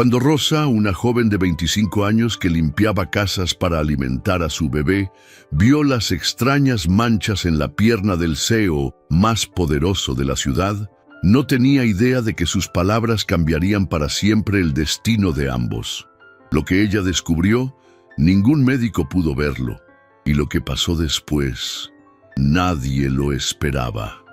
Cuando Rosa, una joven de 25 años que limpiaba casas para alimentar a su bebé, vio las extrañas manchas en la pierna del CEO más poderoso de la ciudad, no tenía idea de que sus palabras cambiarían para siempre el destino de ambos. Lo que ella descubrió, ningún médico pudo verlo, y lo que pasó después, nadie lo esperaba.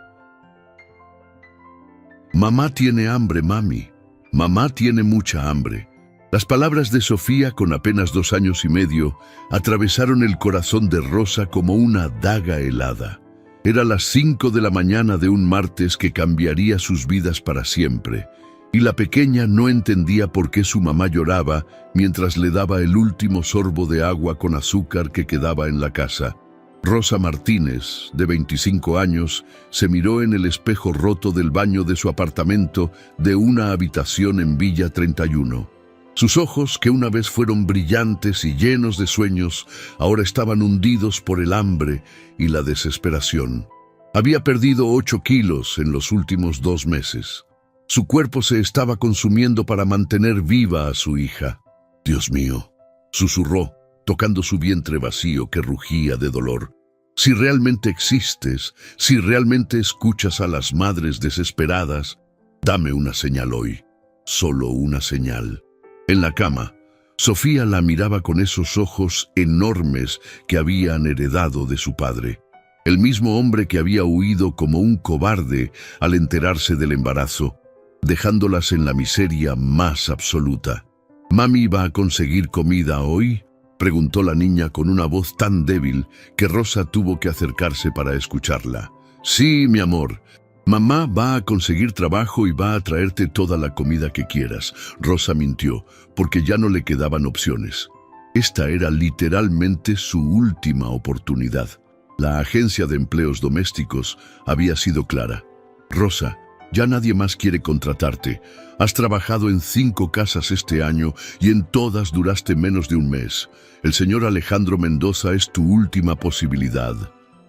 Mamá tiene hambre, mami. Mamá tiene mucha hambre. Las palabras de Sofía, con apenas 2 años y medio, atravesaron el corazón de Rosa como una daga helada. Era las 5 de la mañana de un martes que cambiaría sus vidas para siempre, y la pequeña no entendía por qué su mamá lloraba mientras le daba el último sorbo de agua con azúcar que quedaba en la casa. Rosa Martínez, de 25 años, se miró en el espejo roto del baño de su apartamento de una habitación en Villa 31. Sus ojos, que una vez fueron brillantes y llenos de sueños, ahora estaban hundidos por el hambre y la desesperación. Había perdido 8 kilos en los últimos 2 meses. Su cuerpo se estaba consumiendo para mantener viva a su hija. «Dios mío», susurró, tocando su vientre vacío que rugía de dolor. «Si realmente existes, si realmente escuchas a las madres desesperadas, dame una señal hoy, solo una señal». En la cama, Sofía la miraba con esos ojos enormes que habían heredado de su padre. El mismo hombre que había huido como un cobarde al enterarse del embarazo, dejándolas en la miseria más absoluta. «¿Mami va a conseguir comida hoy?», preguntó la niña con una voz tan débil que Rosa tuvo que acercarse para escucharla. «Sí, mi amor. Mamá va a conseguir trabajo y va a traerte toda la comida que quieras». Rosa mintió, porque ya no le quedaban opciones. Esta era literalmente su última oportunidad. La agencia de empleos domésticos había sido clara. «Rosa, ya nadie más quiere contratarte. Has trabajado en 5 casas este año y en todas duraste menos de un mes. El señor Alejandro Mendoza es tu última posibilidad.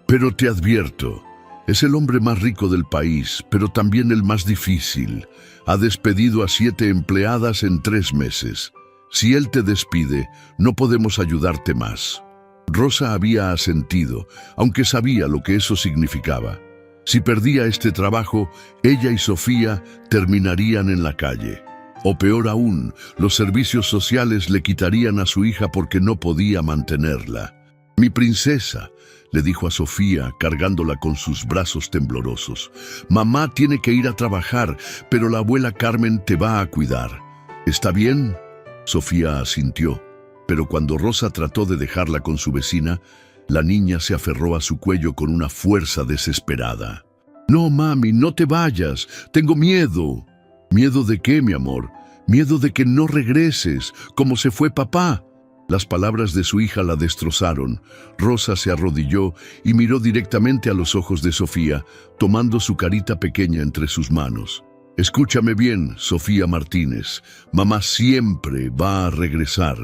Pero te advierto, es el hombre más rico del país, pero también el más difícil. Ha despedido a 7 empleadas en 3 meses. Si él te despide, no podemos ayudarte más». Rosa había asentido, aunque sabía lo que eso significaba. Si perdía este trabajo, ella y Sofía terminarían en la calle. O peor aún, los servicios sociales le quitarían a su hija porque no podía mantenerla. «Mi princesa», le dijo a Sofía, cargándola con sus brazos temblorosos. «Mamá tiene que ir a trabajar, pero la abuela Carmen te va a cuidar. ¿Está bien?». Sofía asintió, pero cuando Rosa trató de dejarla con su vecina, la niña se aferró a su cuello con una fuerza desesperada. «No, mami, no te vayas. Tengo miedo». «¿Miedo de qué, mi amor?». «Miedo de que no regreses, como se fue papá». Las palabras de su hija la destrozaron. Rosa se arrodilló y miró directamente a los ojos de Sofía, tomando su carita pequeña entre sus manos. «Escúchame bien, Sofía Martínez. Mamá siempre va a regresar.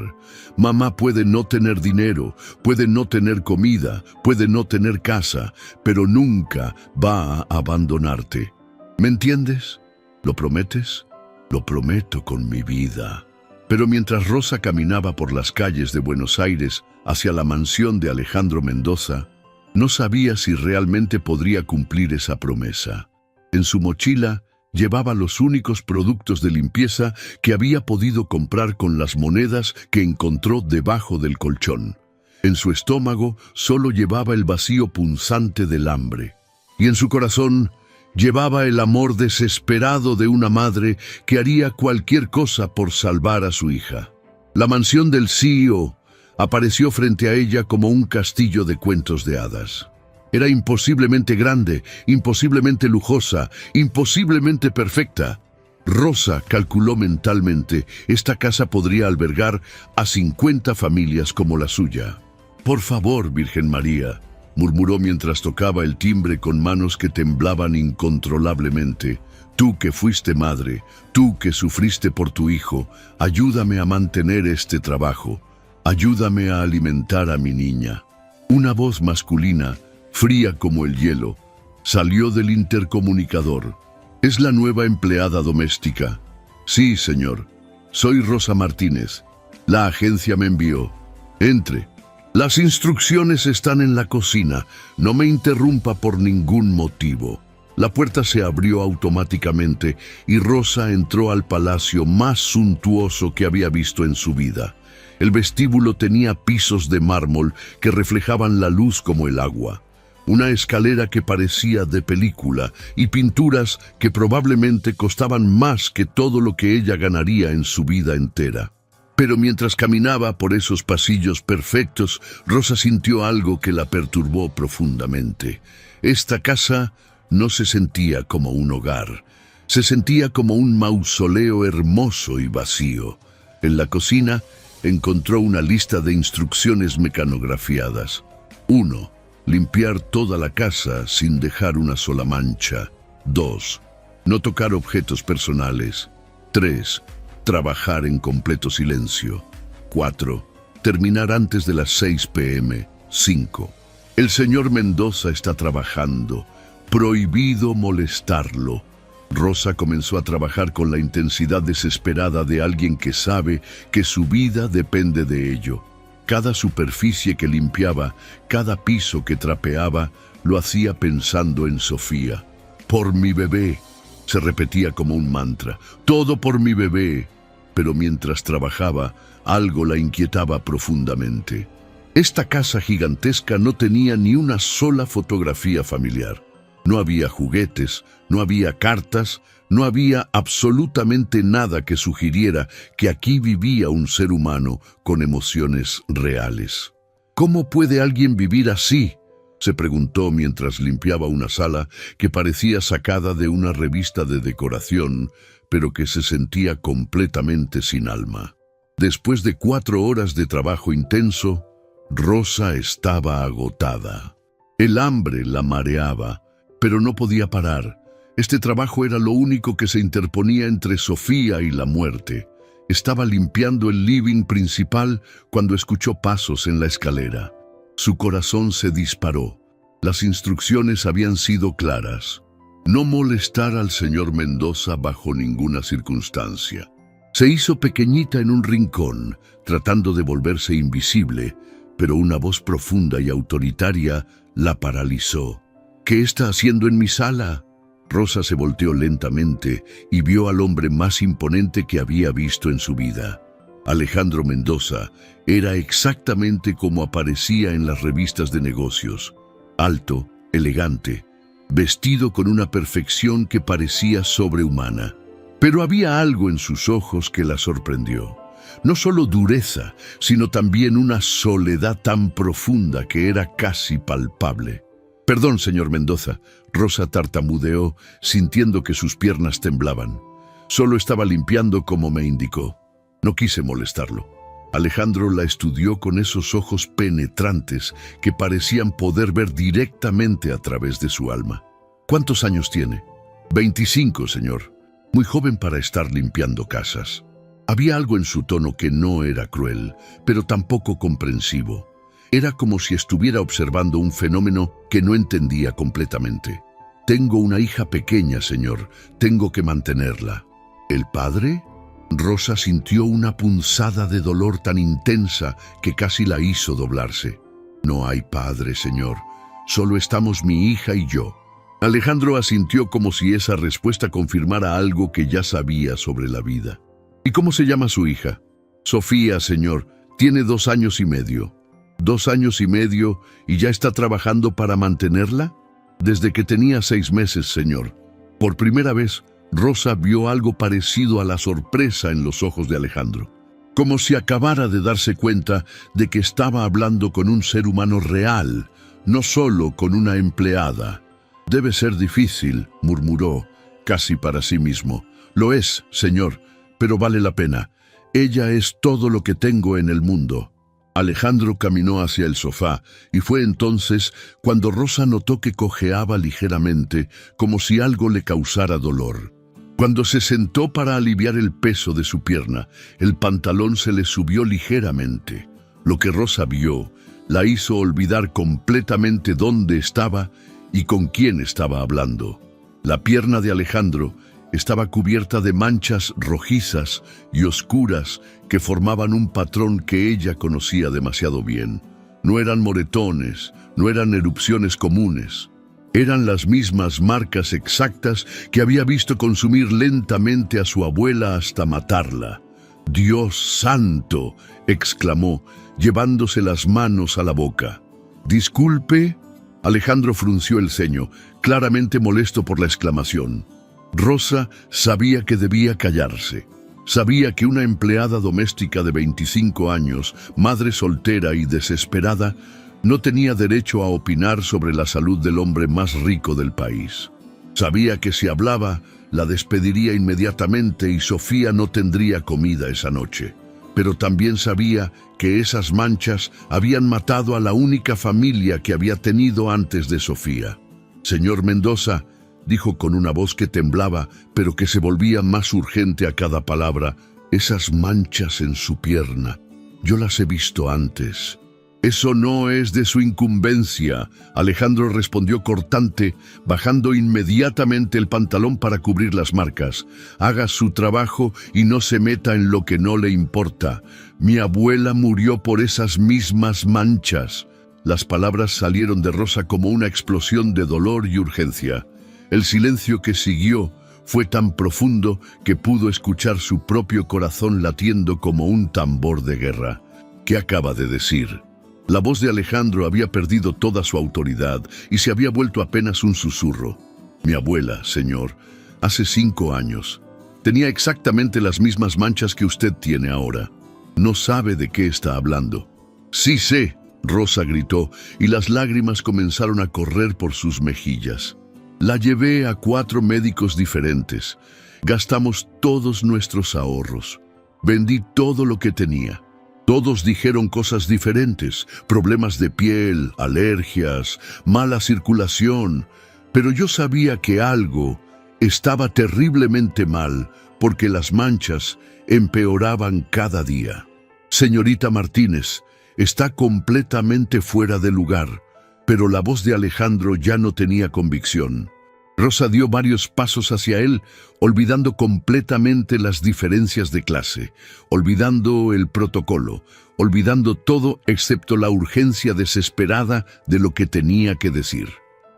Mamá puede no tener dinero, puede no tener comida, puede no tener casa, pero nunca va a abandonarte. ¿Me entiendes? ¿Lo prometes?». «Lo prometo con mi vida». Pero mientras Rosa caminaba por las calles de Buenos Aires hacia la mansión de Alejandro Mendoza, no sabía si realmente podría cumplir esa promesa. En su mochila llevaba los únicos productos de limpieza que había podido comprar con las monedas que encontró debajo del colchón. En su estómago solo llevaba el vacío punzante del hambre. Y en su corazón llevaba el amor desesperado de una madre que haría cualquier cosa por salvar a su hija. La mansión del CEO apareció frente a ella como un castillo de cuentos de hadas. Era imposiblemente grande, imposiblemente lujosa, imposiblemente perfecta. Rosa calculó mentalmente, esta casa podría albergar a 50 familias como la suya. «Por favor, Virgen María», murmuró mientras tocaba el timbre con manos que temblaban incontrolablemente. «Tú que fuiste madre, tú que sufriste por tu hijo, ayúdame a mantener este trabajo. Ayúdame a alimentar a mi niña». Una voz masculina, fría como el hielo, salió del intercomunicador. «Es la nueva empleada doméstica». «Sí, señor». soy Rosa Martínez. La agencia me envió. Entre. Las instrucciones están en la cocina. No me interrumpa por ningún motivo. La puerta se abrió automáticamente y Rosa entró al palacio más suntuoso que había visto en su vida. El vestíbulo tenía pisos de mármol que reflejaban la luz como el agua, una escalera que parecía de película y pinturas que probablemente costaban más que todo lo que ella ganaría en su vida entera. Pero mientras caminaba por esos pasillos perfectos, Rosa sintió algo que la perturbó profundamente. Esta casa no se sentía como un hogar, se sentía como un mausoleo hermoso y vacío. En la cocina encontró una lista de instrucciones mecanografiadas. 1. Limpiar toda la casa sin dejar una sola mancha. 2. No tocar objetos personales. 3. Trabajar en completo silencio. 4. Terminar antes de las 6 p.m. 5. El señor Mendoza está trabajando. Prohibido molestarlo. Rosa comenzó a trabajar con la intensidad desesperada de alguien que sabe que su vida depende de ello. Cada superficie que limpiaba, cada piso que trapeaba, lo hacía pensando en Sofía. Por mi bebé, se repetía como un mantra. Todo por mi bebé. Pero mientras trabajaba, algo la inquietaba profundamente. Esta casa gigantesca no tenía ni una sola fotografía familiar. No había juguetes, no había cartas, no había absolutamente nada que sugiriera que aquí vivía un ser humano con emociones reales. ¿Cómo puede alguien vivir así?, se preguntó mientras limpiaba una sala que parecía sacada de una revista de decoración, pero que se sentía completamente sin alma. Después de 4 horas de trabajo intenso, Rosa estaba agotada. El hambre la mareaba, pero no podía parar. Este trabajo era lo único que se interponía entre Sofía y la muerte. Estaba limpiando el living principal cuando escuchó pasos en la escalera. Su corazón se disparó. Las instrucciones habían sido claras. No molestar al señor Mendoza bajo ninguna circunstancia. Se hizo pequeñita en un rincón, tratando de volverse invisible, pero una voz profunda y autoritaria la paralizó. ¿Qué está haciendo en mi sala? Rosa se volteó lentamente y vio al hombre más imponente que había visto en su vida. Alejandro Mendoza era exactamente como aparecía en las revistas de negocios. Alto, elegante, vestido con una perfección que parecía sobrehumana. Pero había algo en sus ojos que la sorprendió. No solo dureza, sino también una soledad tan profunda que era casi palpable. «Perdón, señor Mendoza», Rosa tartamudeó, sintiendo que sus piernas temblaban. «Solo estaba limpiando como me indicó. No quise molestarlo». Alejandro la estudió con esos ojos penetrantes que parecían poder ver directamente a través de su alma. «¿Cuántos años tiene?» «25, señor. Muy joven para estar limpiando casas». Había algo en su tono que no era cruel, pero tampoco comprensivo. Era como si estuviera observando un fenómeno que no entendía completamente. «Tengo una hija pequeña, señor. Tengo que mantenerla». ¿El padre? Rosa sintió una punzada de dolor tan intensa que casi la hizo doblarse. «No hay padre, señor. Solo estamos mi hija y yo». Alejandro asintió como si esa respuesta confirmara algo que ya sabía sobre la vida. «¿Y cómo se llama su hija?» «Sofía, señor. Tiene 2 años y medio». «¿2 años y medio y ya está trabajando para mantenerla?» «Desde que tenía 6 meses, señor». Por primera vez, Rosa vio algo parecido a la sorpresa en los ojos de Alejandro. Como si acabara de darse cuenta de que estaba hablando con un ser humano real, no solo con una empleada. «Debe ser difícil», murmuró, casi para sí mismo. «Lo es, señor, pero vale la pena. Ella es todo lo que tengo en el mundo». Alejandro caminó hacia el sofá y fue entonces cuando Rosa notó que cojeaba ligeramente, como si algo le causara dolor. Cuando se sentó para aliviar el peso de su pierna, el pantalón se le subió ligeramente. Lo que Rosa vio la hizo olvidar completamente dónde estaba y con quién estaba hablando. La pierna de Alejandro Estaba cubierta de manchas rojizas y oscuras que formaban un patrón que ella conocía demasiado bien. No eran moretones, no eran erupciones comunes. Eran las mismas marcas exactas que había visto consumir lentamente a su abuela hasta matarla. «¡Dios santo!», exclamó, llevándose las manos a la boca. «¿Disculpe?». Alejandro frunció el ceño, claramente molesto por la exclamación. Rosa sabía que debía callarse. Sabía que una empleada doméstica de 25 años, madre soltera y desesperada, no tenía derecho a opinar sobre la salud del hombre más rico del país. Sabía que si hablaba, la despediría inmediatamente y Sofía no tendría comida esa noche. Pero también sabía que esas manchas habían matado a la única familia que había tenido antes de Sofía. «Señor Mendoza», dijo con una voz que temblaba, pero que se volvía más urgente a cada palabra, «esas manchas en su pierna, yo las he visto antes». «Eso no es de su incumbencia», Alejandro respondió cortante, bajando inmediatamente el pantalón para cubrir las marcas. «Haga su trabajo y no se meta en lo que no le importa. Mi abuela murió por esas mismas manchas». Las palabras salieron de Rosa como una explosión de dolor y urgencia. El silencio que siguió fue tan profundo que pudo escuchar su propio corazón latiendo como un tambor de guerra. «¿Qué acaba de decir?». La voz de Alejandro había perdido toda su autoridad y se había vuelto apenas un susurro. «Mi abuela, señor, hace 5 años. Tenía exactamente las mismas manchas que usted tiene ahora. No sabe de qué está hablando». «Sí sé», Rosa gritó, y las lágrimas comenzaron a correr por sus mejillas. «La llevé a 4 médicos diferentes. Gastamos todos nuestros ahorros. Vendí todo lo que tenía. Todos dijeron cosas diferentes, problemas de piel, alergias, mala circulación, pero yo sabía que algo estaba terriblemente mal porque las manchas empeoraban cada día. Señorita Martínez, está completamente fuera de lugar», pero la voz de Alejandro ya no tenía convicción. Rosa dio varios pasos hacia él, olvidando completamente las diferencias de clase, olvidando el protocolo, olvidando todo excepto la urgencia desesperada de lo que tenía que decir.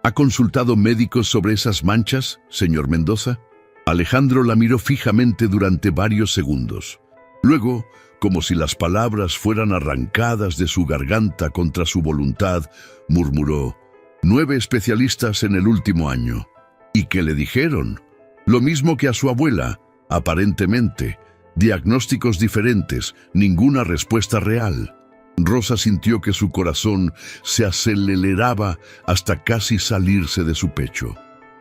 «¿Ha consultado médicos sobre esas manchas, señor Mendoza?». Alejandro la miró fijamente durante varios segundos. Luego, como si las palabras fueran arrancadas de su garganta contra su voluntad, murmuró: «9 especialistas en el último año». «¿Y qué le dijeron?». «Lo mismo que a su abuela, aparentemente. Diagnósticos diferentes, ninguna respuesta real». Rosa sintió que su corazón se aceleraba hasta casi salirse de su pecho.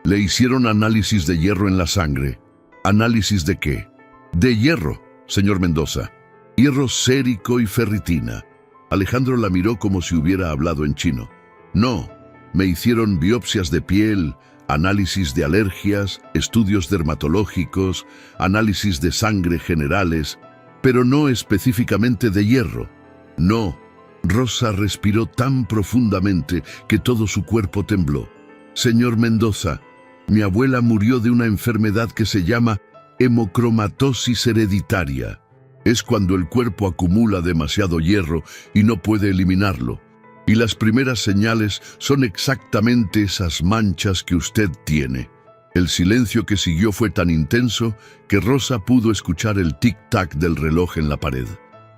Le hicieron análisis de hierro en la sangre. ¿Análisis de qué? «De hierro, señor Mendoza. Hierro sérico y ferritina». Alejandro la miró como si hubiera hablado en chino. «No, me hicieron biopsias de piel, análisis de alergias, estudios dermatológicos, análisis de sangre generales, pero no específicamente de hierro». «No». Rosa respiró tan profundamente que todo su cuerpo tembló. «Señor Mendoza, mi abuela murió de una enfermedad que se llama hemocromatosis hereditaria. Es cuando el cuerpo acumula demasiado hierro y no puede eliminarlo. Y las primeras señales son exactamente esas manchas que usted tiene». El silencio que siguió fue tan intenso que Rosa pudo escuchar el tic-tac del reloj en la pared.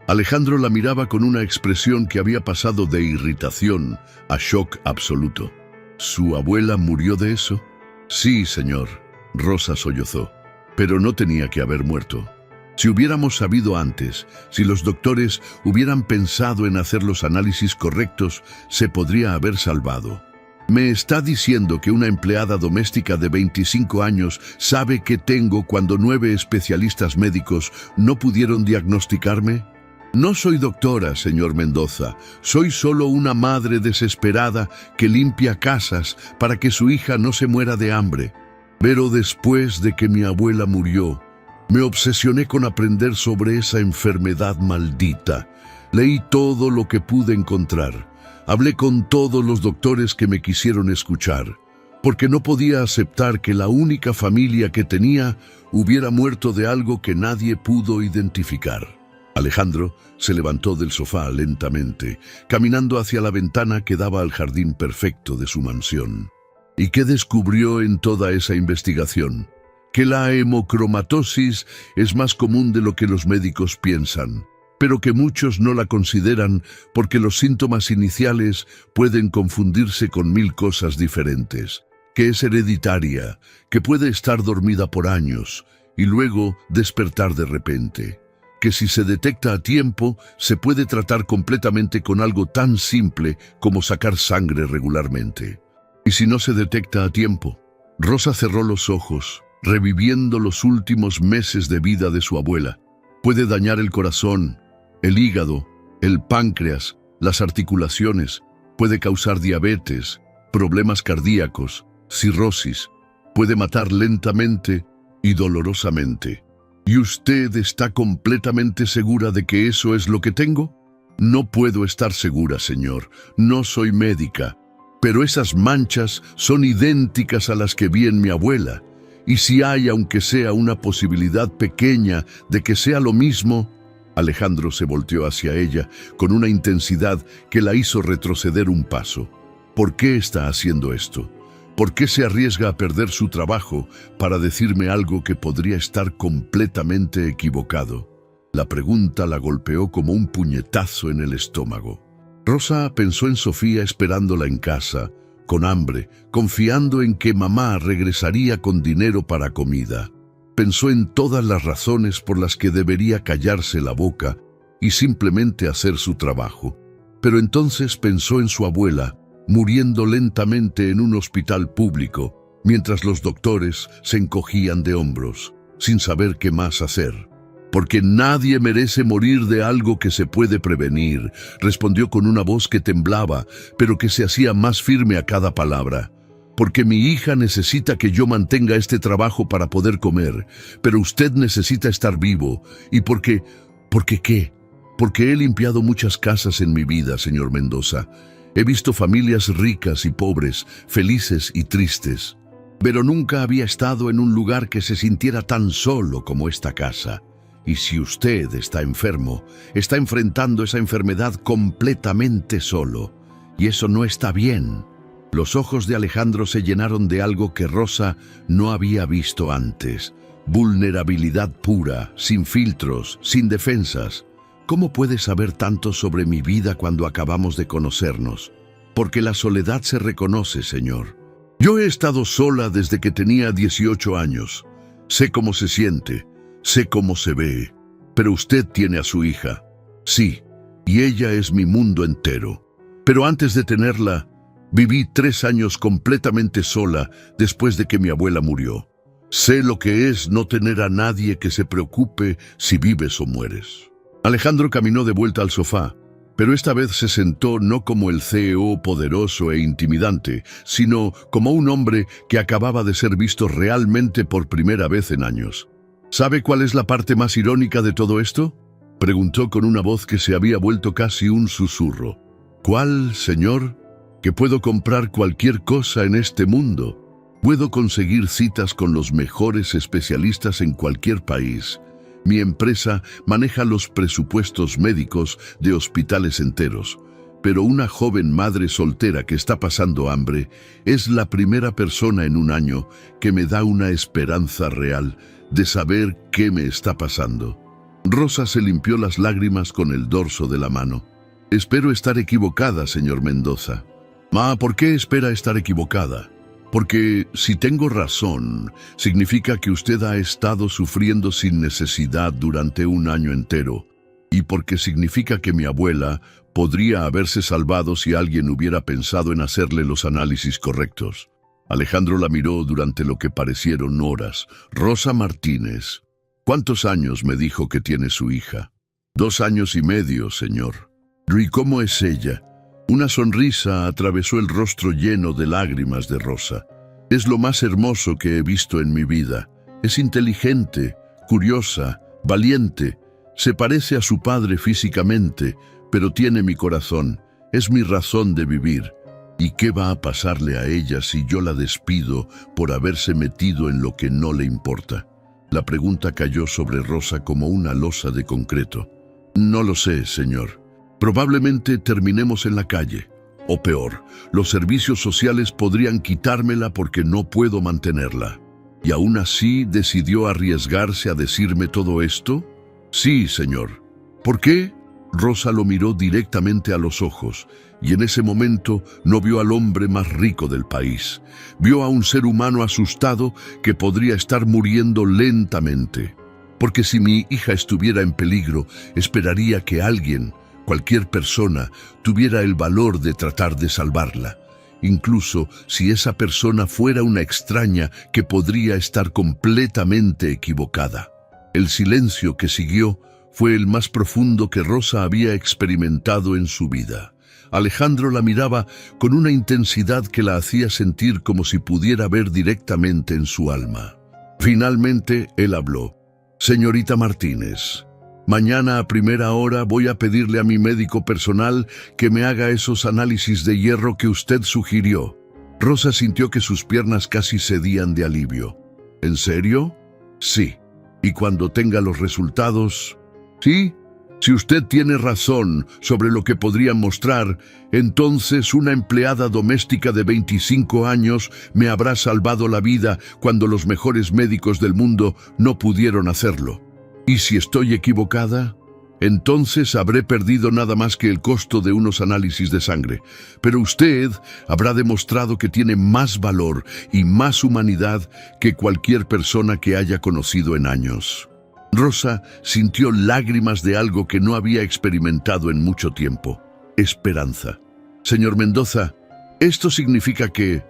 Alejandro la miraba con una expresión que había pasado de irritación a shock absoluto. «¿Su abuela murió de eso?». «Sí, señor», Rosa sollozó, «pero no tenía que haber muerto. Si hubiéramos sabido antes, si los doctores hubieran pensado en hacer los análisis correctos, se podría haber salvado». «¿Me está diciendo que una empleada doméstica de 25 años sabe qué tengo cuando 9 especialistas médicos no pudieron diagnosticarme?». «No soy doctora, señor Mendoza. Soy solo una madre desesperada que limpia casas para que su hija no se muera de hambre. Pero después de que mi abuela murió, me obsesioné con aprender sobre esa enfermedad maldita. Leí todo lo que pude encontrar. Hablé con todos los doctores que me quisieron escuchar. porque no podía aceptar que la única familia que tenía hubiera muerto de algo que nadie pudo identificar. Alejandro se levantó del sofá lentamente, caminando hacia la ventana que daba al jardín perfecto de su mansión. ¿Y qué descubrió en toda esa investigación? Que la hemocromatosis es más común de lo que los médicos piensan, pero que muchos no la consideran porque los síntomas iniciales pueden confundirse con 1000 cosas diferentes, que es hereditaria, que puede estar dormida por años y luego despertar de repente, que si se detecta a tiempo se puede tratar completamente con algo tan simple como sacar sangre regularmente. Y si no se detecta a tiempo, Rosa cerró los ojos, reviviendo los últimos meses de vida de su abuela. Puede dañar el corazón, el hígado, el páncreas, las articulaciones, puede causar diabetes, problemas cardíacos, cirrosis, puede matar lentamente y dolorosamente. ¿Y usted está completamente segura de que eso es lo que tengo? No puedo estar segura, señor. No soy médica. Pero esas manchas son idénticas a las que vi en mi abuela. Y si hay, aunque sea una posibilidad pequeña de que sea lo mismo... Alejandro se volteó hacia ella con una intensidad que la hizo retroceder un paso. ¿Por qué está haciendo esto? ¿Por qué se arriesga a perder su trabajo para decirme algo que podría estar completamente equivocado? La pregunta la golpeó como un puñetazo en el estómago. Rosa pensó en Sofía esperándola en casa, con hambre, confiando en que mamá regresaría con dinero para comida. Pensó en todas las razones por las que debería callarse la boca y simplemente hacer su trabajo. Pero entonces pensó en su abuela, muriendo lentamente en un hospital público, mientras los doctores se encogían de hombros, sin saber qué más hacer. «Porque nadie merece morir de algo que se puede prevenir», respondió con una voz que temblaba, pero que se hacía más firme a cada palabra. «Porque mi hija necesita que yo mantenga este trabajo para poder comer, pero usted necesita estar vivo. ¿Y por qué? ¿Por qué qué? Porque he limpiado muchas casas en mi vida, señor Mendoza. He visto familias ricas y pobres, felices y tristes, pero nunca había estado en un lugar que se sintiera tan solo como esta casa. Y si usted está enfermo, está enfrentando esa enfermedad completamente solo, y eso no está bien». Los ojos de Alejandro se llenaron de algo que Rosa no había visto antes. Vulnerabilidad pura, sin filtros, sin defensas. ¿Cómo puede saber tanto sobre mi vida cuando acabamos de conocernos? Porque la soledad se reconoce, señor. Yo he estado sola desde que tenía 18 años. Sé cómo se siente, sé cómo se ve. Pero usted tiene a su hija. Sí, y ella es mi mundo entero. Pero antes de tenerla, viví 3 años completamente sola después de que mi abuela murió. Sé lo que es no tener a nadie que se preocupe si vives o mueres. Alejandro caminó de vuelta al sofá, pero esta vez se sentó no como el CEO poderoso e intimidante, sino como un hombre que acababa de ser visto realmente por primera vez en años. ¿Sabe cuál es la parte más irónica de todo esto?, preguntó con una voz que se había vuelto casi un susurro. ¿Cuál, señor? Que puedo comprar cualquier cosa en este mundo. Puedo conseguir citas con los mejores especialistas en cualquier país. Mi empresa maneja los presupuestos médicos de hospitales enteros. Pero una joven madre soltera que está pasando hambre es la primera persona en un año que me da una esperanza real de saber qué me está pasando. Rosa se limpió las lágrimas con el dorso de la mano. Espero estar equivocada, señor Mendoza. Ma, ¿por qué espera estar equivocada? Porque si tengo razón, significa que usted ha estado sufriendo sin necesidad durante un año entero. Y porque significa que mi abuela podría haberse salvado si alguien hubiera pensado en hacerle los análisis correctos. Alejandro la miró durante lo que parecieron horas. Rosa Martínez. ¿Cuántos años me dijo que tiene su hija? 2 años y medio, señor. ¿Y cómo es ella? Una sonrisa atravesó el rostro lleno de lágrimas de Rosa. Es lo más hermoso que he visto en mi vida. Es inteligente, curiosa, valiente. Se parece a su padre físicamente, pero tiene mi corazón. Es mi razón de vivir. ¿Y qué va a pasarle a ella si yo la despido por haberse metido en lo que no le importa? La pregunta cayó sobre Rosa como una losa de concreto. No lo sé, señor. Probablemente terminemos en la calle. O peor, los servicios sociales podrían quitármela porque no puedo mantenerla. ¿Y aún así decidió arriesgarse a decirme todo esto? Sí, señor. ¿Por qué? Rosa lo miró directamente a los ojos y en ese momento no vio al hombre más rico del país. Vio a un ser humano asustado que podría estar muriendo lentamente. Porque si mi hija estuviera en peligro, esperaría que alguien, cualquier persona, tuviera el valor de tratar de salvarla. Incluso si esa persona fuera una extraña que podría estar completamente equivocada. El silencio que siguió fue el más profundo que Rosa había experimentado en su vida. Alejandro la miraba con una intensidad que la hacía sentir como si pudiera ver directamente en su alma. Finalmente, él habló. Señorita Martínez, mañana a primera hora voy a pedirle a mi médico personal que me haga esos análisis de hierro que usted sugirió. Rosa sintió que sus piernas casi cedían de alivio. ¿En serio? Sí. ¿Y cuando tenga los resultados? Sí. Si usted tiene razón sobre lo que podrían mostrar, entonces una empleada doméstica de 25 años me habrá salvado la vida cuando los mejores médicos del mundo no pudieron hacerlo. ¿Y si estoy equivocada? Entonces habré perdido nada más que el costo de unos análisis de sangre. Pero usted habrá demostrado que tiene más valor y más humanidad que cualquier persona que haya conocido en años. Rosa sintió lágrimas de algo que no había experimentado en mucho tiempo. Esperanza. Señor Mendoza, ¿esto significa que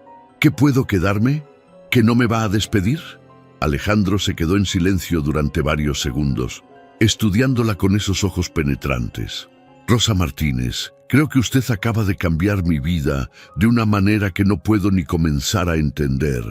puedo quedarme? ¿Que no me va a despedir? Alejandro se quedó en silencio durante varios segundos, estudiándola con esos ojos penetrantes. Rosa Martínez, creo que usted acaba de cambiar mi vida de una manera que no puedo ni comenzar a entender.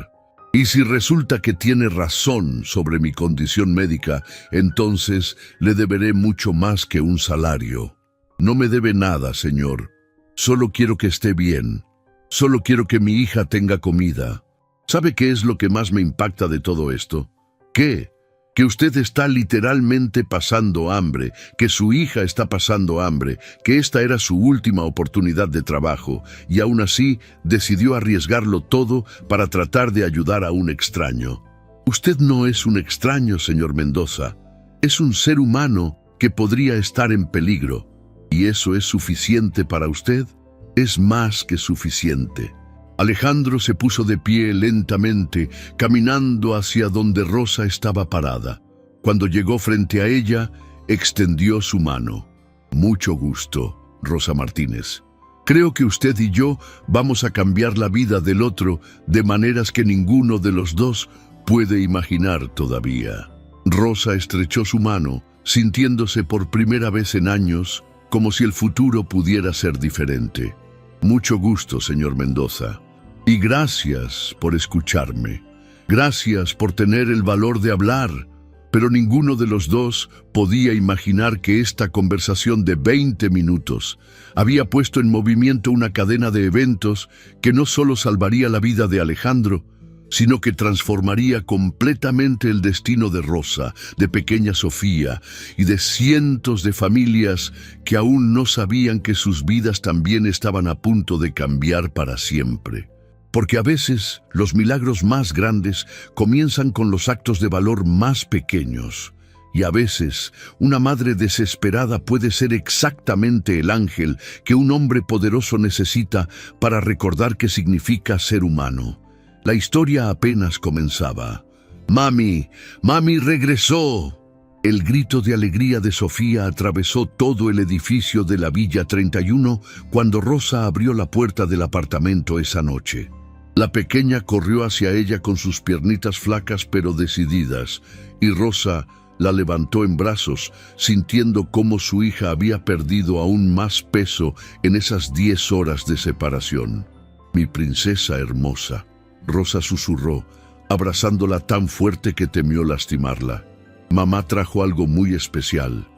Y si resulta que tiene razón sobre mi condición médica, entonces le deberé mucho más que un salario. No me debe nada, señor. Solo quiero que esté bien. Solo quiero que mi hija tenga comida. ¿Sabe qué es lo que más me impacta de todo esto? ¿Qué? Que usted está literalmente pasando hambre, que su hija está pasando hambre, que esta era su última oportunidad de trabajo, y aún así decidió arriesgarlo todo para tratar de ayudar a un extraño. Usted no es un extraño, señor Mendoza. Es un ser humano que podría estar en peligro. ¿Y eso es suficiente para usted? Es más que suficiente. Alejandro se puso de pie lentamente, caminando hacia donde Rosa estaba parada. Cuando llegó frente a ella, extendió su mano. Mucho gusto, Rosa Martínez. Creo que usted y yo vamos a cambiar la vida del otro de maneras que ninguno de los dos puede imaginar todavía. Rosa estrechó su mano, sintiéndose por primera vez en años como si el futuro pudiera ser diferente. Mucho gusto, señor Mendoza. Y gracias por escucharme. Gracias por tener el valor de hablar. Pero ninguno de los dos podía imaginar que esta conversación de 20 minutos había puesto en movimiento una cadena de eventos que no solo salvaría la vida de Alejandro, sino que transformaría completamente el destino de Rosa, de pequeña Sofía y de cientos de familias que aún no sabían que sus vidas también estaban a punto de cambiar para siempre. Porque a veces los milagros más grandes comienzan con los actos de valor más pequeños. Y a veces una madre desesperada puede ser exactamente el ángel que un hombre poderoso necesita para recordar qué significa ser humano. La historia apenas comenzaba. ¡Mami! ¡Mami regresó! El grito de alegría de Sofía atravesó todo el edificio de la Villa 31 cuando Rosa abrió la puerta del apartamento esa noche. La pequeña corrió hacia ella con sus piernitas flacas pero decididas, y Rosa la levantó en brazos, sintiendo cómo su hija había perdido aún más peso en esas 10 horas de separación. «Mi princesa hermosa», Rosa susurró, abrazándola tan fuerte que temió lastimarla. «Mamá trajo algo muy especial».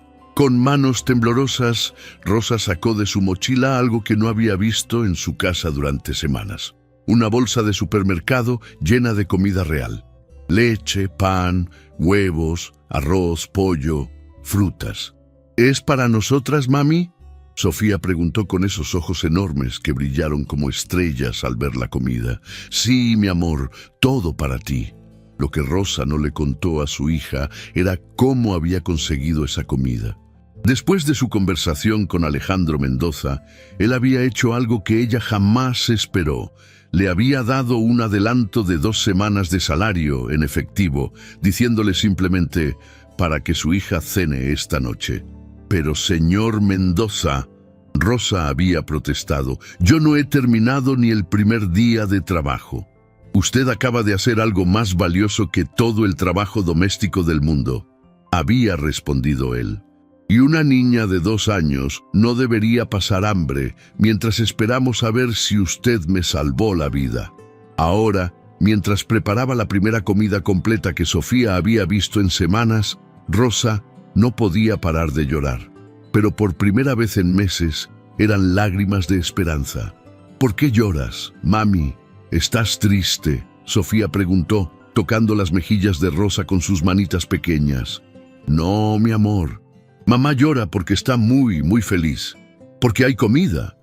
Con manos temblorosas, Rosa sacó de su mochila algo que no había visto en su casa durante semanas. Una bolsa de supermercado llena de comida real. Leche, pan, huevos, arroz, pollo, frutas. ¿Es para nosotras, mami?, Sofía preguntó con esos ojos enormes que brillaron como estrellas al ver la comida. Sí, mi amor, todo para ti. Lo que Rosa no le contó a su hija era cómo había conseguido esa comida. Después de su conversación con Alejandro Mendoza, él había hecho algo que ella jamás esperó. Le había dado un adelanto de 2 semanas de salario en efectivo, diciéndole simplemente para que su hija cene esta noche. Pero señor Mendoza, Rosa había protestado, yo no he terminado ni el primer día de trabajo. Usted acaba de hacer algo más valioso que todo el trabajo doméstico del mundo, había respondido él. Y una niña de 2 años no debería pasar hambre mientras esperamos a ver si usted me salvó la vida. Ahora, mientras preparaba la primera comida completa que Sofía había visto en semanas, Rosa no podía parar de llorar. Pero por primera vez en meses eran lágrimas de esperanza. ¿Por qué lloras, mami? ¿Estás triste?, Sofía preguntó, tocando las mejillas de Rosa con sus manitas pequeñas. No, mi amor. Mamá llora porque está muy feliz. Porque hay comida.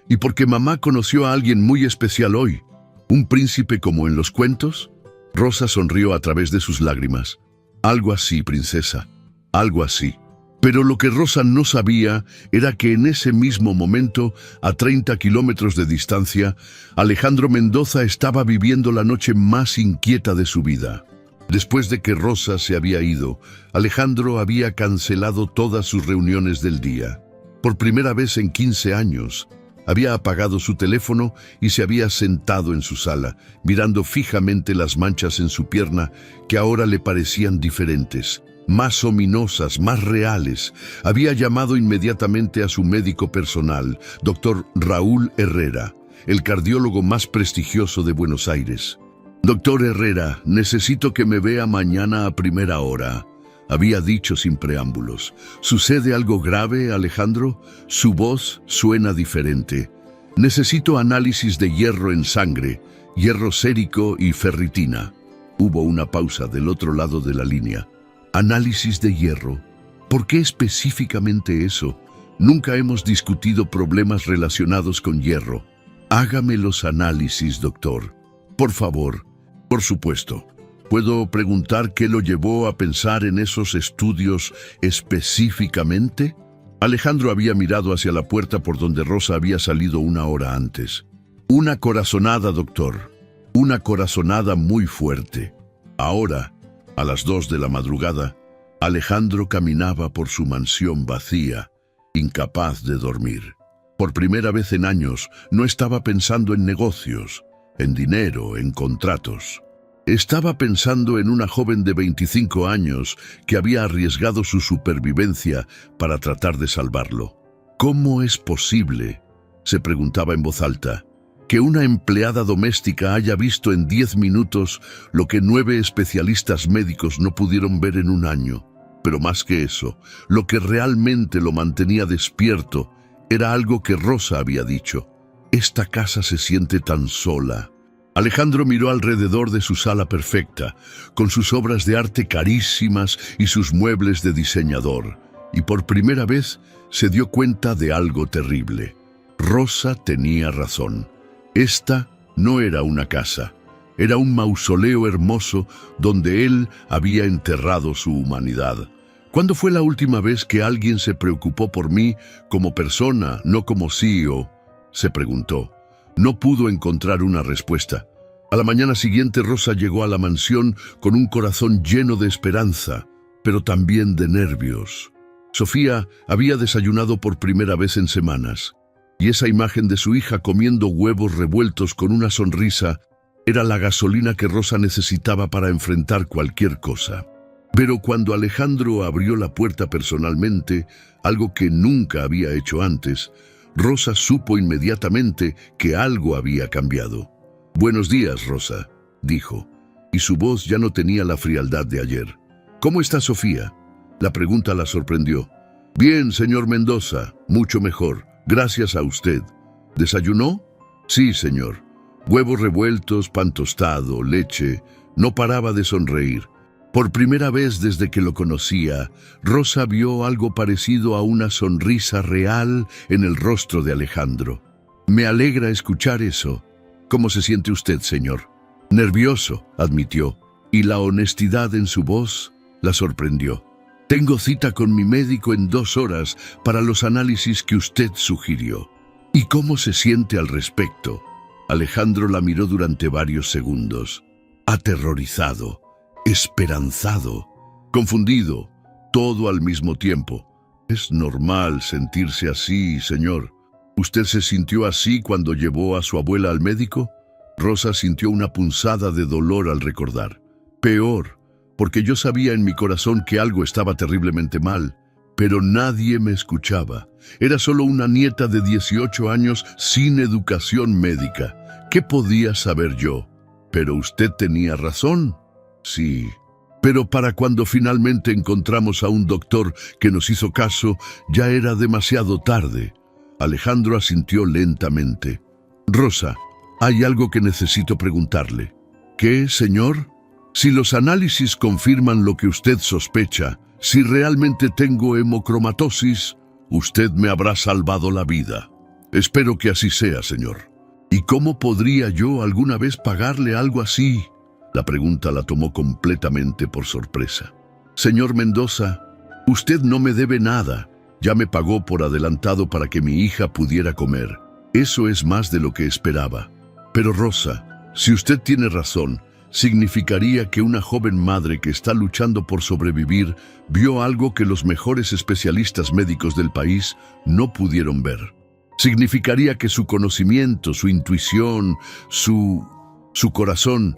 Y porque mamá conoció a alguien muy especial hoy. ¿Un príncipe como en los cuentos? Rosa sonrió a través de sus lágrimas. Algo así, princesa. Algo así. Pero lo que Rosa no sabía era que en ese mismo momento, a 30 kilómetros de distancia, Alejandro Mendoza estaba viviendo la noche más inquieta de su vida. Después de que Rosa se había ido, Alejandro había cancelado todas sus reuniones del día. Por primera vez en 15 años, había apagado su teléfono y se había sentado en su sala, mirando fijamente las manchas en su pierna que ahora le parecían diferentes, más ominosas, más reales. Había llamado inmediatamente a su médico personal, doctor Raúl Herrera, el cardiólogo más prestigioso de Buenos Aires. Doctor Herrera, necesito que me vea mañana a primera hora, había dicho sin preámbulos. ¿Sucede algo grave, Alejandro? Su voz suena diferente. Necesito análisis de hierro en sangre, hierro sérico y ferritina. Hubo una pausa del otro lado de la línea. Análisis de hierro. ¿Por qué específicamente eso? Nunca hemos discutido problemas relacionados con hierro. Hágame los análisis, doctor. Por favor. Por supuesto. ¿Puedo preguntar qué lo llevó a pensar en esos estudios específicamente? Alejandro había mirado hacia la puerta por donde Rosa había salido 1 hora antes. Una corazonada, doctor. Una corazonada muy fuerte. Ahora, a las 2 de la madrugada, Alejandro caminaba por su mansión vacía, incapaz de dormir. Por primera vez en años, no estaba pensando en negocios, en dinero, en contratos. Estaba pensando en una joven de 25 años que había arriesgado su supervivencia para tratar de salvarlo. ¿Cómo es posible?, se preguntaba en voz alta, que una empleada doméstica haya visto en 10 minutos lo que 9 especialistas médicos no pudieron ver en 1 año. Pero más que eso, lo que realmente lo mantenía despierto era algo que Rosa había dicho. Esta casa se siente tan sola. Alejandro miró alrededor de su sala perfecta, con sus obras de arte carísimas y sus muebles de diseñador, y por primera vez se dio cuenta de algo terrible. Rosa tenía razón. Esta no era una casa, era un mausoleo hermoso donde él había enterrado su humanidad. ¿Cuándo fue la última vez que alguien se preocupó por mí como persona, no como CEO?, se preguntó. No pudo encontrar una respuesta. A la mañana siguiente Rosa llegó a la mansión con un corazón lleno de esperanza, pero también de nervios. Sofía había desayunado por primera vez en semanas, y esa imagen de su hija comiendo huevos revueltos con una sonrisa era la gasolina que Rosa necesitaba para enfrentar cualquier cosa. Pero cuando Alejandro abrió la puerta personalmente, algo que nunca había hecho antes, Rosa supo inmediatamente que algo había cambiado. «Buenos días, Rosa», dijo, y su voz ya no tenía la frialdad de ayer. «¿Cómo está Sofía?» La pregunta la sorprendió. Bien, señor Mendoza, mucho mejor. Gracias a usted. ¿Desayunó? Sí, señor. Huevos revueltos, pan tostado, leche. No paraba de sonreír. Por primera vez desde que lo conocía, Rosa vio algo parecido a una sonrisa real en el rostro de Alejandro. Me alegra escuchar eso. ¿Cómo se siente usted, señor? Nervioso, admitió, y la honestidad en su voz la sorprendió. Tengo cita con mi médico en 2 horas para los análisis que usted sugirió. ¿Y cómo se siente al respecto? Alejandro la miró durante varios segundos, aterrorizado, esperanzado, confundido, todo al mismo tiempo. Es normal sentirse así, señor. ¿Usted se sintió así cuando llevó a su abuela al médico? Rosa sintió una punzada de dolor al recordar. Peor, porque yo sabía en mi corazón que algo estaba terriblemente mal, pero nadie me escuchaba. Era solo una nieta de 18 años sin educación médica. ¿Qué podía saber yo? Pero usted tenía razón. Sí, pero para cuando finalmente encontramos a un doctor que nos hizo caso, ya era demasiado tarde. Alejandro asintió lentamente. Rosa, hay algo que necesito preguntarle. ¿Qué, señor? Si los análisis confirman lo que usted sospecha, si realmente tengo hemocromatosis, usted me habrá salvado la vida. Espero que así sea, señor. ¿Y cómo podría yo alguna vez pagarle algo así? La pregunta la tomó completamente por sorpresa. Señor Mendoza, usted no me debe nada. Ya me pagó por adelantado para que mi hija pudiera comer. Eso es más de lo que esperaba. Pero Rosa, si usted tiene razón, significaría que una joven madre que está luchando por sobrevivir vio algo que los mejores especialistas médicos del país no pudieron ver. Significaría que su conocimiento, su intuición, su corazón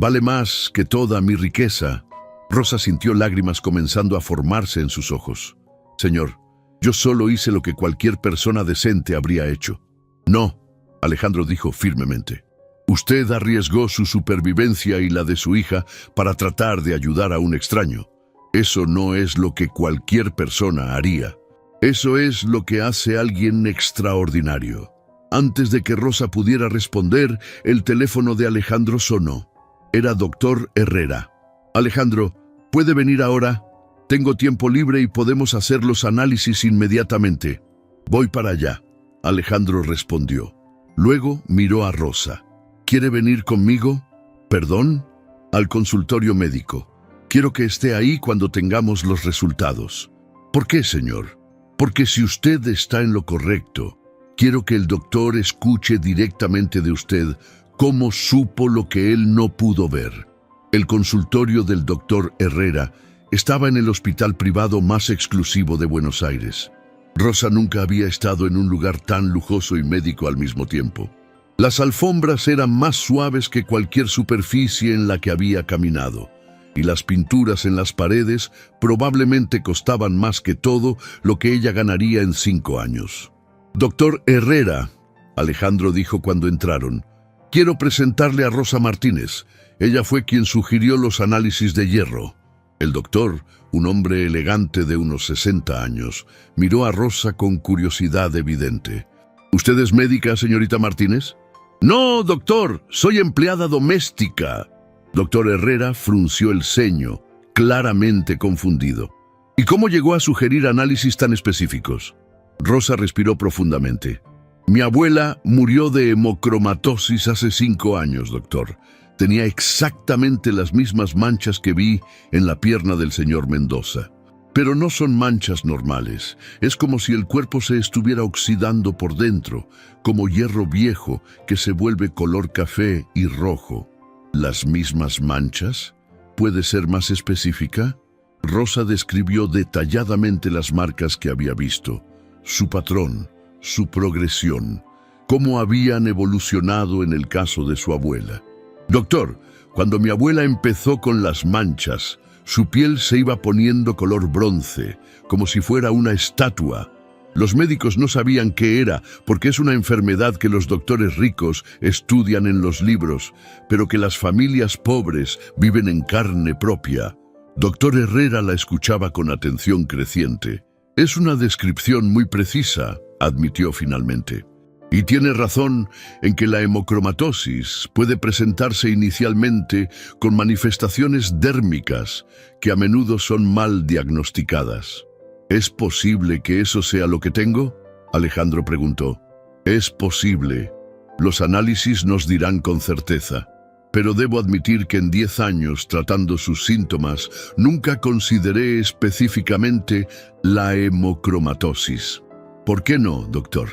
vale más que toda mi riqueza. Rosa sintió lágrimas comenzando a formarse en sus ojos. Señor, yo solo hice lo que cualquier persona decente habría hecho. No, Alejandro dijo firmemente. Usted arriesgó su supervivencia y la de su hija para tratar de ayudar a un extraño. Eso no es lo que cualquier persona haría. Eso es lo que hace alguien extraordinario. Antes de que Rosa pudiera responder, el teléfono de Alejandro sonó. Era Dr. Herrera. Alejandro, ¿puede venir ahora? Tengo tiempo libre y podemos hacer los análisis inmediatamente. Voy para allá. Alejandro respondió. Luego miró a Rosa. ¿Quiere venir conmigo? ¿Perdón? Al consultorio médico. Quiero que esté ahí cuando tengamos los resultados. ¿Por qué, señor? Porque si usted está en lo correcto, quiero que el doctor escuche directamente de usted cómo supo lo que él no pudo ver. El consultorio del doctor Herrera estaba en el hospital privado más exclusivo de Buenos Aires. Rosa nunca había estado en un lugar tan lujoso y médico al mismo tiempo. Las alfombras eran más suaves que cualquier superficie en la que había caminado, y las pinturas en las paredes probablemente costaban más que todo lo que ella ganaría en 5 años. Doctor Herrera, Alejandro dijo cuando entraron, quiero presentarle a Rosa Martínez. Ella fue quien sugirió los análisis de hierro. El doctor, un hombre elegante de unos 60 años, miró a Rosa con curiosidad evidente. ¿Usted es médica, señorita Martínez? No, doctor, soy empleada doméstica. Doctor Herrera frunció el ceño, claramente confundido. ¿Y cómo llegó a sugerir análisis tan específicos? Rosa respiró profundamente. Mi abuela murió de hemocromatosis hace 5 años, doctor. Tenía exactamente las mismas manchas que vi en la pierna del señor Mendoza. Pero no son manchas normales. Es como si el cuerpo se estuviera oxidando por dentro, como hierro viejo que se vuelve color café y rojo. ¿Las mismas manchas? ¿Puede ser más específica? Rosa describió detalladamente las marcas que había visto, su patrón, su progresión, cómo habían evolucionado en el caso de su abuela. Doctor, cuando mi abuela empezó con las manchas, su piel se iba poniendo color bronce, como si fuera una estatua. Los médicos no sabían qué era, porque es una enfermedad que los doctores ricos estudian en los libros, pero que las familias pobres viven en carne propia. Doctor Herrera la escuchaba con atención creciente. Es una descripción muy precisa, admitió finalmente. Y tiene razón en que la hemocromatosis puede presentarse inicialmente con manifestaciones dérmicas que a menudo son mal diagnosticadas. ¿Es posible que eso sea lo que tengo?, Alejandro preguntó. Es posible. Los análisis nos dirán con certeza. Pero debo admitir que en 10 años tratando sus síntomas, nunca consideré específicamente la hemocromatosis. ¿Por qué no, doctor?,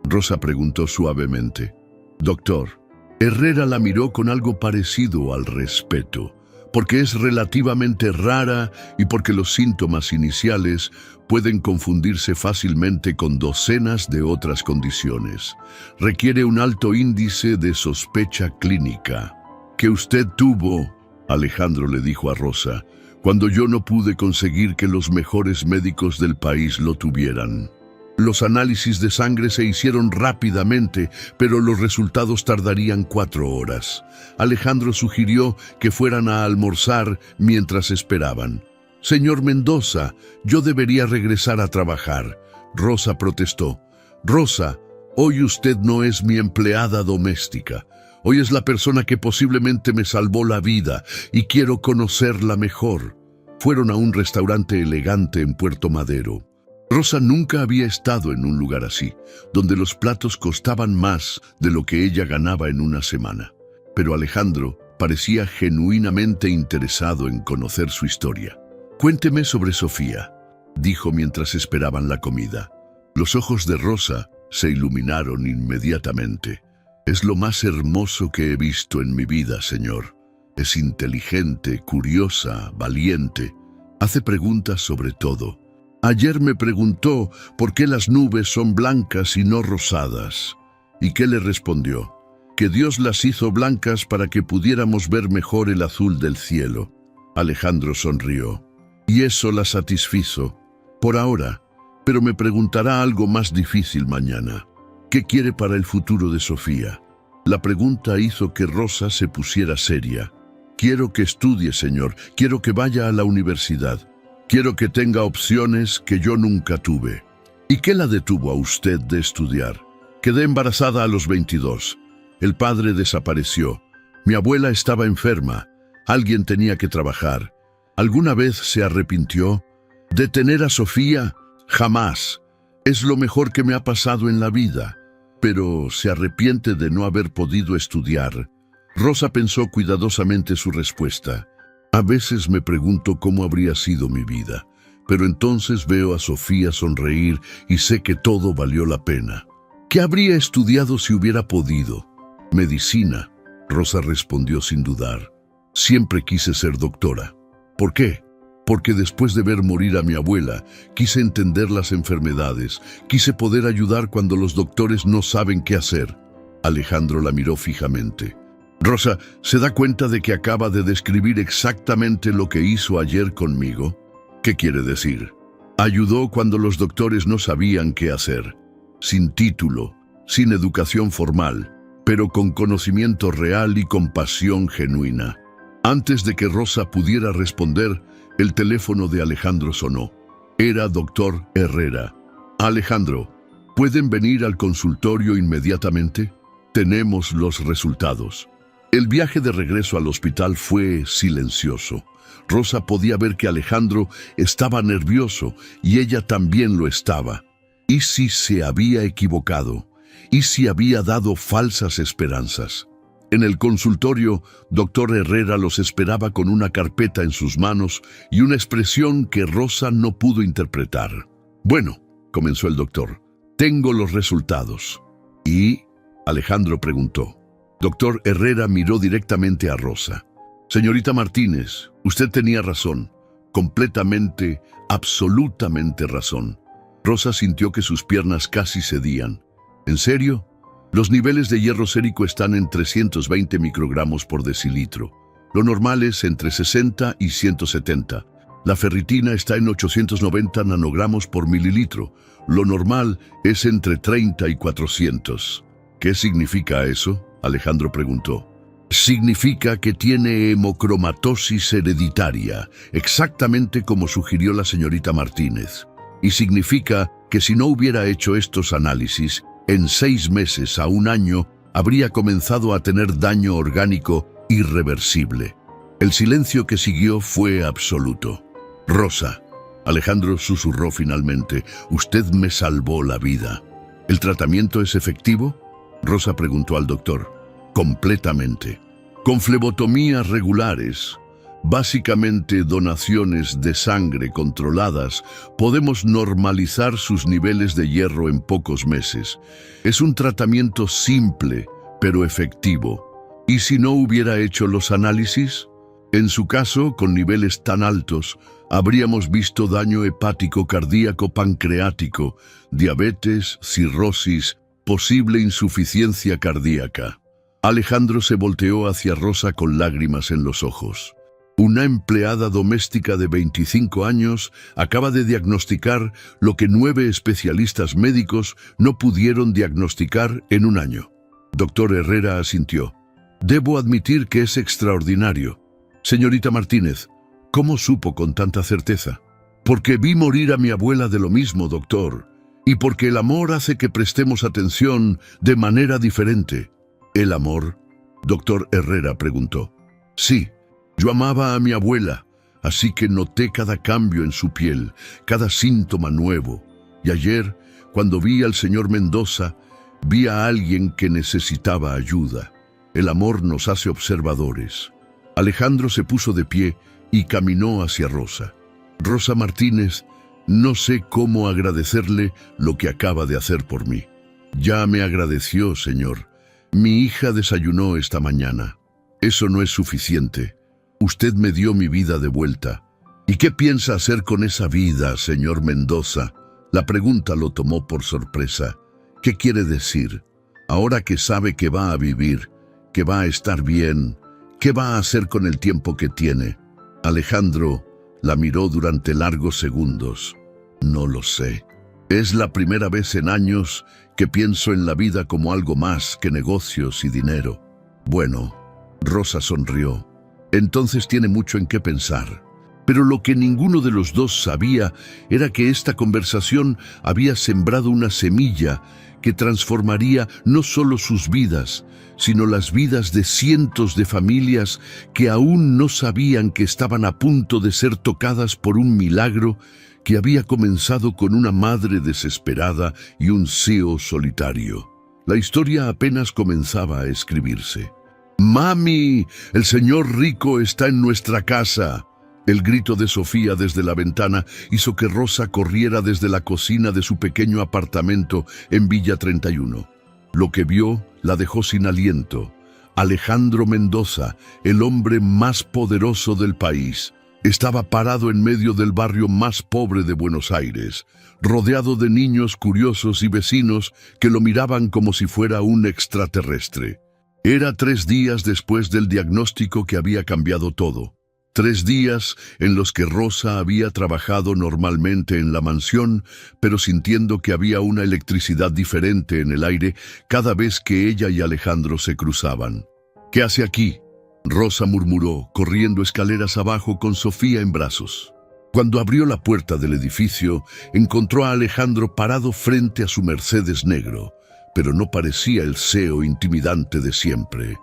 Rosa preguntó suavemente. Doctor, Herrera la miró con algo parecido al respeto, porque es relativamente rara y porque los síntomas iniciales pueden confundirse fácilmente con docenas de otras condiciones. Requiere un alto índice de sospecha clínica. Que usted tuvo, Alejandro le dijo a Rosa, cuando yo no pude conseguir que los mejores médicos del país lo tuvieran. Los análisis de sangre se hicieron rápidamente, pero los resultados tardarían 4 horas. Alejandro sugirió que fueran a almorzar mientras esperaban. Señor Mendoza, yo debería regresar a trabajar. Rosa protestó. Rosa, hoy usted no es mi empleada doméstica. Hoy es la persona que posiblemente me salvó la vida y quiero conocerla mejor. Fueron a un restaurante elegante en Puerto Madero. Rosa nunca había estado en un lugar así, donde los platos costaban más de lo que ella ganaba en una semana. Pero Alejandro parecía genuinamente interesado en conocer su historia. Cuénteme sobre Sofía, dijo mientras esperaban la comida. Los ojos de Rosa se iluminaron inmediatamente. Es lo más hermoso que he visto en mi vida, señor. Es inteligente, curiosa, valiente. Hace preguntas sobre todo. Ayer me preguntó por qué las nubes son blancas y no rosadas. ¿Y qué le respondió? Que Dios las hizo blancas para que pudiéramos ver mejor el azul del cielo. Alejandro sonrió. Y eso la satisfizo. Por ahora, pero me preguntará algo más difícil mañana. ¿Qué quiere para el futuro de Sofía? La pregunta hizo que Rosa se pusiera seria. Quiero que estudie, señor. Quiero que vaya a la universidad. Quiero que tenga opciones que yo nunca tuve. ¿Y qué la detuvo a usted de estudiar? Quedé embarazada a los 22. El padre desapareció. Mi abuela estaba enferma. Alguien tenía que trabajar. ¿Alguna vez se arrepintió? ¿De tener a Sofía? Jamás. Es lo mejor que me ha pasado en la vida. Pero ¿se arrepiente de no haber podido estudiar? Rosa pensó cuidadosamente su respuesta. A veces me pregunto cómo habría sido mi vida, pero entonces veo a Sofía sonreír y sé que todo valió la pena. ¿Qué habría estudiado si hubiera podido? Medicina, Rosa respondió sin dudar. Siempre quise ser doctora. ¿Por qué? Porque después de ver morir a mi abuela, quise entender las enfermedades, quise poder ayudar cuando los doctores no saben qué hacer. Alejandro la miró fijamente. Rosa, ¿se da cuenta de que acaba de describir exactamente lo que hizo ayer conmigo? ¿Qué quiere decir? Ayudó cuando los doctores no sabían qué hacer. Sin título, sin educación formal, pero con conocimiento real y compasión genuina. Antes de que Rosa pudiera responder, el teléfono de Alejandro sonó. Era doctor Herrera. Alejandro, ¿pueden venir al consultorio inmediatamente? Tenemos los resultados. El viaje de regreso al hospital fue silencioso. Rosa podía ver que Alejandro estaba nervioso y ella también lo estaba. ¿Y si se había equivocado? ¿Y si había dado falsas esperanzas? En el consultorio, doctor Herrera los esperaba con una carpeta en sus manos y una expresión que Rosa no pudo interpretar. Bueno, comenzó el doctor, tengo los resultados. ¿Y? Alejandro preguntó. Doctor Herrera miró directamente a Rosa. Señorita Martínez, usted tenía razón. Completamente, absolutamente razón. Rosa sintió que sus piernas casi cedían. ¿En serio? Los niveles de hierro sérico están en 320 microgramos por decilitro. Lo normal es entre 60 y 170. La ferritina está en 890 nanogramos por mililitro. Lo normal es entre 30 y 400. ¿Qué significa eso?, Alejandro preguntó. Significa que tiene hemocromatosis hereditaria, exactamente como sugirió la señorita Martínez. Y significa que si no hubiera hecho estos análisis, en 6 meses a 1 año habría comenzado a tener daño orgánico irreversible. El silencio que siguió fue absoluto. Rosa, Alejandro susurró finalmente, usted me salvó la vida. ¿El tratamiento es efectivo? Rosa preguntó al doctor. Completamente. Con flebotomías regulares, básicamente donaciones de sangre controladas, podemos normalizar sus niveles de hierro en pocos meses. Es un tratamiento simple, pero efectivo. ¿Y si no hubiera hecho los análisis? En su caso, con niveles tan altos, habríamos visto daño hepático, cardíaco, pancreático, diabetes, cirrosis, posible insuficiencia cardíaca. Alejandro se volteó hacia Rosa con lágrimas en los ojos. Una empleada doméstica de 25 años acaba de diagnosticar lo que 9 especialistas médicos no pudieron diagnosticar en 1 año. Doctor Herrera asintió. Debo admitir que es extraordinario. Señorita Martínez, ¿cómo supo con tanta certeza? Porque vi morir a mi abuela de lo mismo, doctor, y porque el amor hace que prestemos atención de manera diferente. ¿El amor? Doctor Herrera preguntó. Sí, yo amaba a mi abuela, así que noté cada cambio en su piel, cada síntoma nuevo. Y ayer, cuando vi al señor Mendoza, vi a alguien que necesitaba ayuda. El amor nos hace observadores. Alejandro se puso de pie y caminó hacia Rosa. Rosa Martínez, no sé cómo agradecerle lo que acaba de hacer por mí. Ya me agradeció, señor. Mi hija desayunó esta mañana. Eso no es suficiente. Usted me dio mi vida de vuelta. ¿Y qué piensa hacer con esa vida, señor Mendoza? La pregunta lo tomó por sorpresa. ¿Qué quiere decir? Ahora que sabe que va a vivir, que va a estar bien, ¿qué va a hacer con el tiempo que tiene? Alejandro la miró durante largos segundos. No lo sé. Es la primera vez en años que pienso en la vida como algo más que negocios y dinero. Bueno, Rosa sonrió. Entonces tiene mucho en qué pensar. Pero lo que ninguno de los dos sabía era que esta conversación había sembrado una semilla que transformaría no solo sus vidas, sino las vidas de cientos de familias que aún no sabían que estaban a punto de ser tocadas por un milagro que había comenzado con una madre desesperada y un CEO solitario. La historia apenas comenzaba a escribirse. «¡Mami! ¡El señor rico está en nuestra casa!». El grito de Sofía desde la ventana hizo que Rosa corriera desde la cocina de su pequeño apartamento en Villa 31. Lo que vio la dejó sin aliento. Alejandro Mendoza, el hombre más poderoso del país, estaba parado en medio del barrio más pobre de Buenos Aires, rodeado de niños curiosos y vecinos que lo miraban como si fuera un extraterrestre. Era 3 días después del diagnóstico que había cambiado todo. 3 días en los que Rosa había trabajado normalmente en la mansión, pero sintiendo que había una electricidad diferente en el aire cada vez que ella y Alejandro se cruzaban. «¿Qué hace aquí?», Rosa murmuró, corriendo escaleras abajo con Sofía en brazos. Cuando abrió la puerta del edificio, encontró a Alejandro parado frente a su Mercedes negro, pero no parecía el CEO intimidante de siempre.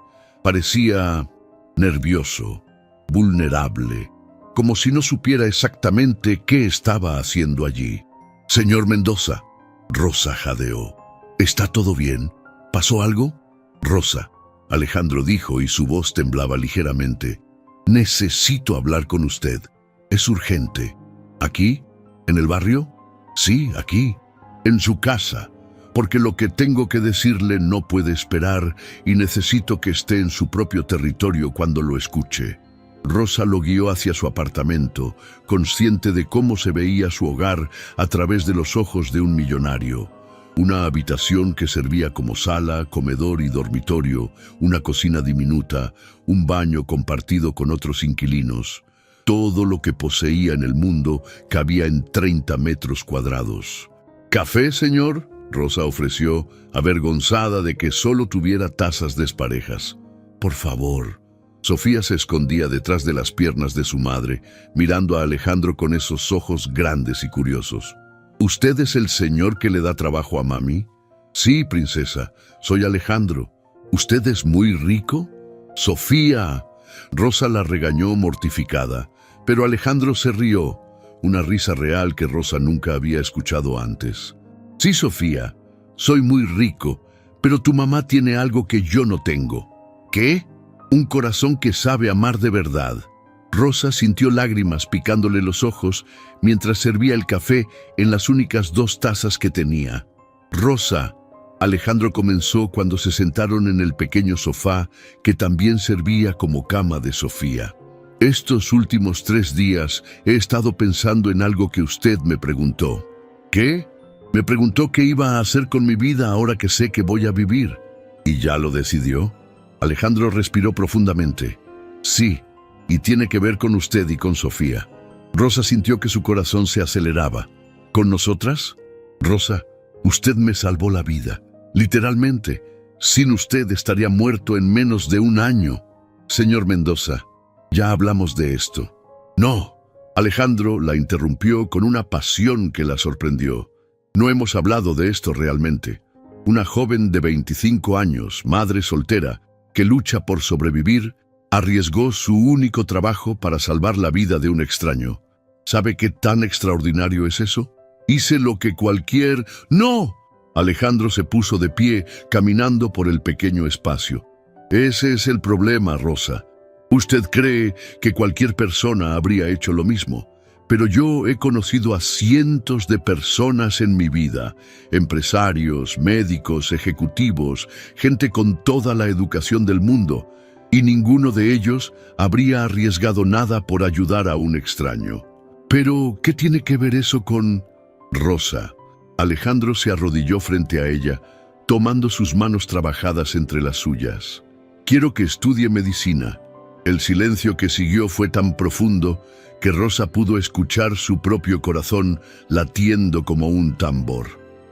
Parecía nervioso, vulnerable, como si no supiera exactamente qué estaba haciendo allí. «Señor Mendoza», Rosa jadeó. «¿Está todo bien? ¿Pasó algo?» «Rosa», Alejandro dijo y su voz temblaba ligeramente. «Necesito hablar con usted. Es urgente». «¿Aquí? ¿En el barrio?» «Sí, aquí. En su casa. Porque lo que tengo que decirle no puede esperar y necesito que esté en su propio territorio cuando lo escuche». Rosa lo guió hacia su apartamento, consciente de cómo se veía su hogar a través de los ojos de un millonario. Una habitación que servía como sala, comedor y dormitorio, una cocina diminuta, un baño compartido con otros inquilinos. Todo lo que poseía en el mundo cabía en 30 metros cuadrados. «¿Café, señor?», Rosa ofreció, avergonzada de que solo tuviera tazas desparejas. por favor. Sofía se escondía detrás de las piernas de su madre, mirando a Alejandro con esos ojos grandes y curiosos. ¿Usted es el señor que le da trabajo a mami? Sí, princesa, soy Alejandro. ¿Usted es muy rico? Sofía. Rosa la regañó mortificada, pero Alejandro se rió, una risa real que Rosa nunca había escuchado antes. Sí, Sofía, soy muy rico, pero tu mamá tiene algo que yo no tengo. ¿Qué? Un corazón que sabe amar de verdad. Rosa sintió lágrimas picándole los ojos mientras servía el café en las únicas 2 tazas que tenía. Rosa, Alejandro comenzó cuando se sentaron en el pequeño sofá que también servía como cama de Sofía. Estos últimos 3 días he estado pensando en algo que usted me preguntó. ¿Qué? Me preguntó qué iba a hacer con mi vida ahora que sé que voy a vivir. ¿Y ya lo decidió? Alejandro respiró profundamente. Sí, y tiene que ver con usted y con Sofía. Rosa sintió que su corazón se aceleraba. ¿Con nosotras? Rosa, usted me salvó la vida. Literalmente, sin usted estaría muerto en menos de 1 año. Señor Mendoza, ya hablamos de esto. No, Alejandro la interrumpió con una pasión que la sorprendió. No hemos hablado de esto realmente. Una joven de 25 años, madre soltera, que lucha por sobrevivir, arriesgó su único trabajo para salvar la vida de un extraño. ¿Sabe qué tan extraordinario es eso? Hice lo que cualquier... ¡No! Alejandro se puso de pie, caminando por el pequeño espacio. Ese es el problema, Rosa. Usted cree que cualquier persona habría hecho lo mismo, pero yo he conocido a cientos de personas en mi vida, empresarios, médicos, ejecutivos, gente con toda la educación del mundo, y ninguno de ellos habría arriesgado nada por ayudar a un extraño. Pero, ¿qué tiene que ver eso con Rosa? Alejandro se arrodilló frente a ella, tomando sus manos trabajadas entre las suyas. Quiero que estudie medicina. El silencio que siguió fue tan profundo que Rosa pudo escuchar su propio corazón latiendo como un tambor.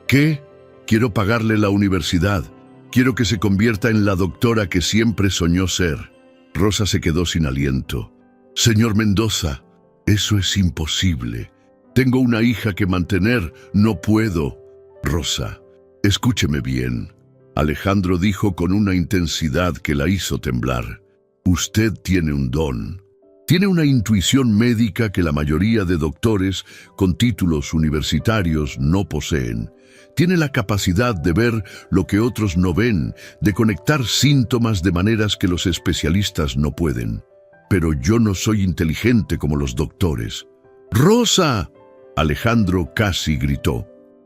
¿Qué? Quiero pagarle la universidad. Quiero que se convierta en la doctora que siempre soñó ser. Rosa se quedó sin aliento. Señor Mendoza, eso es imposible. Tengo una hija que mantener, no puedo. Rosa, escúcheme bien. Alejandro dijo con una intensidad que la hizo temblar. Usted tiene un don. Tiene una intuición médica que la mayoría de doctores con títulos universitarios no poseen. Tiene la capacidad de ver lo que otros no ven, de conectar síntomas de maneras que los especialistas no pueden. Pero yo no soy inteligente como los doctores. ¡Rosa! Alejandro casi gritó.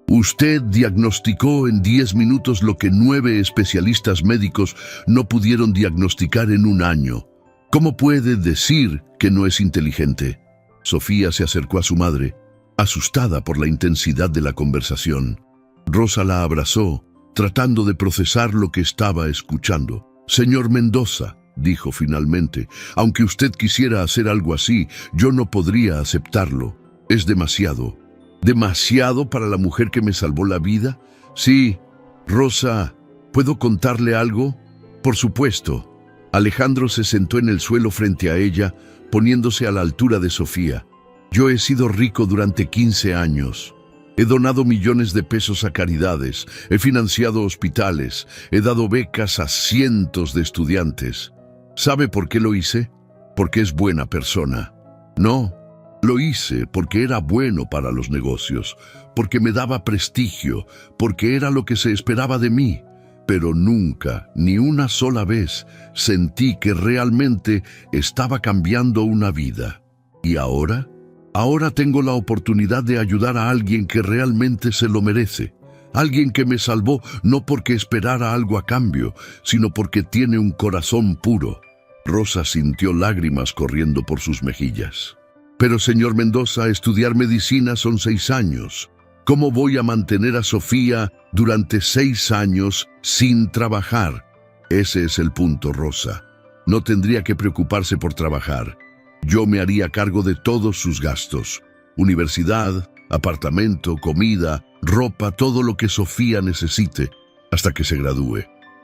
Usted diagnosticó en 10 minutos lo que 9 especialistas médicos no pudieron diagnosticar en 1 año. ¿Cómo puede decir que no es inteligente? Sofía se acercó a su madre, asustada por la intensidad de la conversación. Rosa la abrazó, tratando de procesar lo que estaba escuchando. Señor Mendoza, dijo finalmente, aunque usted quisiera hacer algo así, yo no podría aceptarlo. Es demasiado. ¿Demasiado para la mujer que me salvó la vida? Sí. Rosa, ¿puedo contarle algo? Por supuesto. Alejandro se sentó en el suelo frente a ella, poniéndose a la altura de Sofía. Yo he sido rico durante 15 años. He donado millones de pesos a caridades, he financiado hospitales, he dado becas a cientos de estudiantes. ¿Sabe por qué lo hice? Porque es buena persona. No. Lo hice porque era bueno para los negocios, porque me daba prestigio, porque era lo que se esperaba de mí. Pero nunca, ni una sola vez, sentí que realmente estaba cambiando una vida. ¿Y ahora? Ahora tengo la oportunidad de ayudar a alguien que realmente se lo merece. Alguien que me salvó no porque esperara algo a cambio, sino porque tiene un corazón puro. Rosa sintió lágrimas corriendo por sus mejillas. Pero, señor Mendoza, estudiar medicina son 6 años. ¿Cómo voy a mantener a Sofía durante 6 años sin trabajar? Ese es el punto, Rosa. No tendría que preocuparse por trabajar. Yo me haría cargo de todos sus gastos. Universidad, apartamento, comida, ropa, todo lo que Sofía necesite hasta que se gradúe.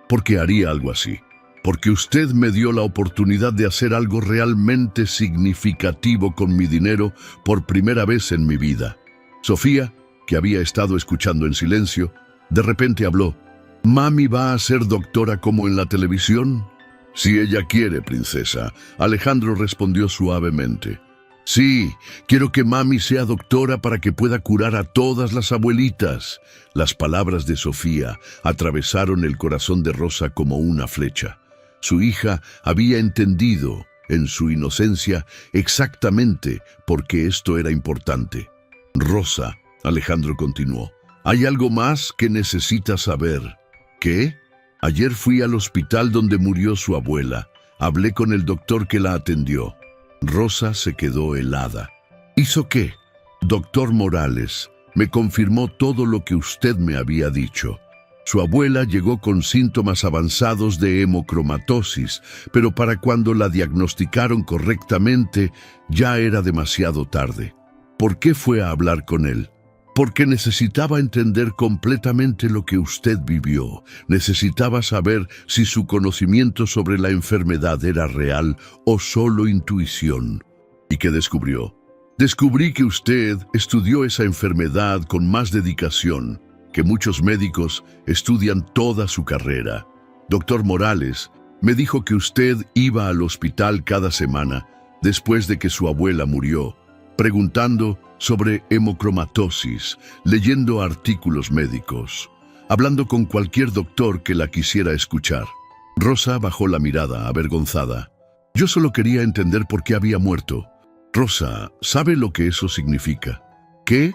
¿Por qué haría algo así? porque usted me dio la oportunidad de hacer algo realmente significativo con mi dinero por primera vez en mi vida. Sofía, que había estado escuchando en silencio, de repente habló. ¿Mami va a ser doctora como en la televisión? Si ella quiere, princesa, Alejandro respondió suavemente. Sí, quiero que mami sea doctora para que pueda curar a todas las abuelitas. Las palabras de Sofía atravesaron el corazón de Rosa como una flecha. Su hija había entendido, en su inocencia, exactamente por qué esto era importante. Rosa, Alejandro continuó, hay algo más que necesitas saber. ¿Qué? Ayer fui al hospital donde murió su abuela. Hablé con el doctor que la atendió. Rosa se quedó helada. ¿Hizo qué? Doctor Morales, me confirmó todo lo que usted me había dicho. Su abuela llegó con síntomas avanzados de hemocromatosis, pero para cuando la diagnosticaron correctamente, ya era demasiado tarde. ¿Por qué fue a hablar con él? Porque necesitaba entender completamente lo que usted vivió. Necesitaba saber si su conocimiento sobre la enfermedad era real o solo intuición. ¿Y qué descubrió? Descubrí que usted estudió esa enfermedad con más dedicación que muchos médicos estudian toda su carrera. Doctor Morales me dijo que usted iba al hospital cada semana después de que su abuela murió, preguntando sobre hemocromatosis, leyendo artículos médicos, hablando con cualquier doctor que la quisiera escuchar. Rosa bajó la mirada, avergonzada. Yo solo quería entender por qué había muerto. Rosa, ¿sabe lo que eso significa? ¿Qué?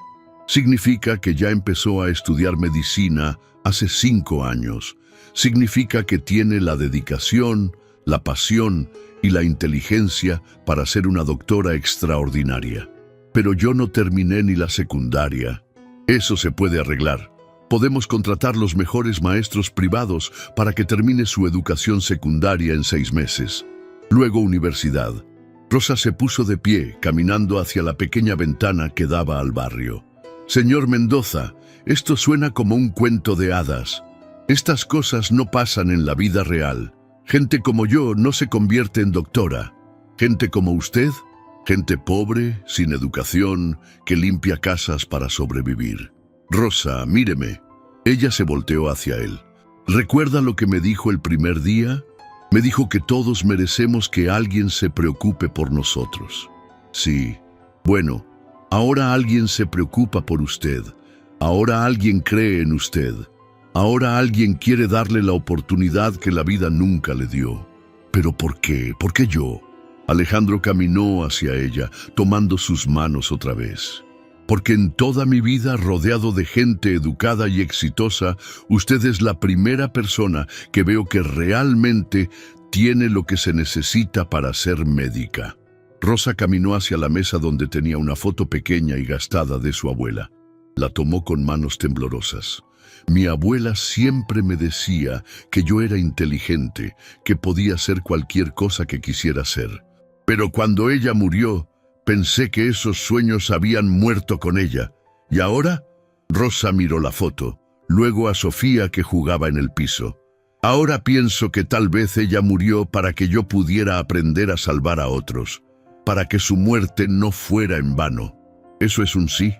Significa que ya empezó a estudiar medicina hace 5 años. Significa que tiene la dedicación, la pasión y la inteligencia para ser una doctora extraordinaria. Pero yo no terminé ni la secundaria. Eso se puede arreglar. Podemos contratar los mejores maestros privados para que termine su educación secundaria en 6 meses. Luego universidad. Rosa se puso de pie, caminando hacia la pequeña ventana que daba al barrio. Señor Mendoza, esto suena como un cuento de hadas. Estas cosas no pasan en la vida real. Gente como yo no se convierte en doctora. Gente como usted, gente pobre, sin educación, que limpia casas para sobrevivir. Rosa, míreme. Ella se volteó hacia él. ¿Recuerda lo que me dijo el primer día? Me dijo que todos merecemos que alguien se preocupe por nosotros. Sí. Bueno, ahora alguien se preocupa por usted. Ahora alguien cree en usted. Ahora alguien quiere darle la oportunidad que la vida nunca le dio. ¿Pero por qué? ¿Por qué yo? Alejandro caminó hacia ella, tomando sus manos otra vez. Porque en toda mi vida, rodeado de gente educada y exitosa, usted es la primera persona que veo que realmente tiene lo que se necesita para ser médica. Rosa caminó hacia la mesa donde tenía una foto pequeña y gastada de su abuela. La tomó con manos temblorosas. Mi abuela siempre me decía que yo era inteligente, que podía hacer cualquier cosa que quisiera hacer. Pero cuando ella murió, pensé que esos sueños habían muerto con ella. ¿Y ahora? Rosa miró la foto, luego a Sofía que jugaba en el piso. Ahora pienso que tal vez ella murió para que yo pudiera aprender a salvar a otros, para que su muerte no fuera en vano. ¿Eso es un sí?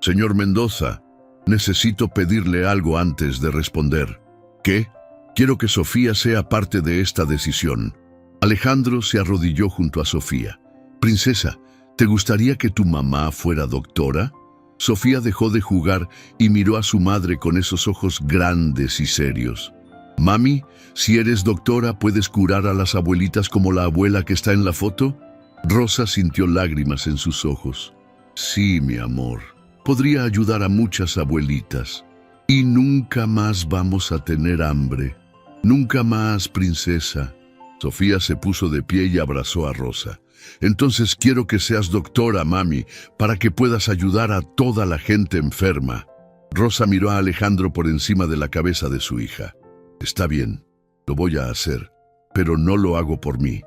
Señor Mendoza, necesito pedirle algo antes de responder. ¿Qué? Quiero que Sofía sea parte de esta decisión. Alejandro se arrodilló junto a Sofía. Princesa, ¿te gustaría que tu mamá fuera doctora? Sofía dejó de jugar y miró a su madre con esos ojos grandes y serios. Mami, si eres doctora, ¿puedes curar a las abuelitas como la abuela que está en la foto? Rosa sintió lágrimas en sus ojos. Sí, mi amor. Podría ayudar a muchas abuelitas. Y nunca más vamos a tener hambre. Nunca más, princesa. Sofía se puso de pie y abrazó a Rosa. Entonces quiero que seas doctora, mami, para que puedas ayudar a toda la gente enferma. Rosa miró a Alejandro por encima de la cabeza de su hija. Está bien, lo voy a hacer, pero no lo hago por mí.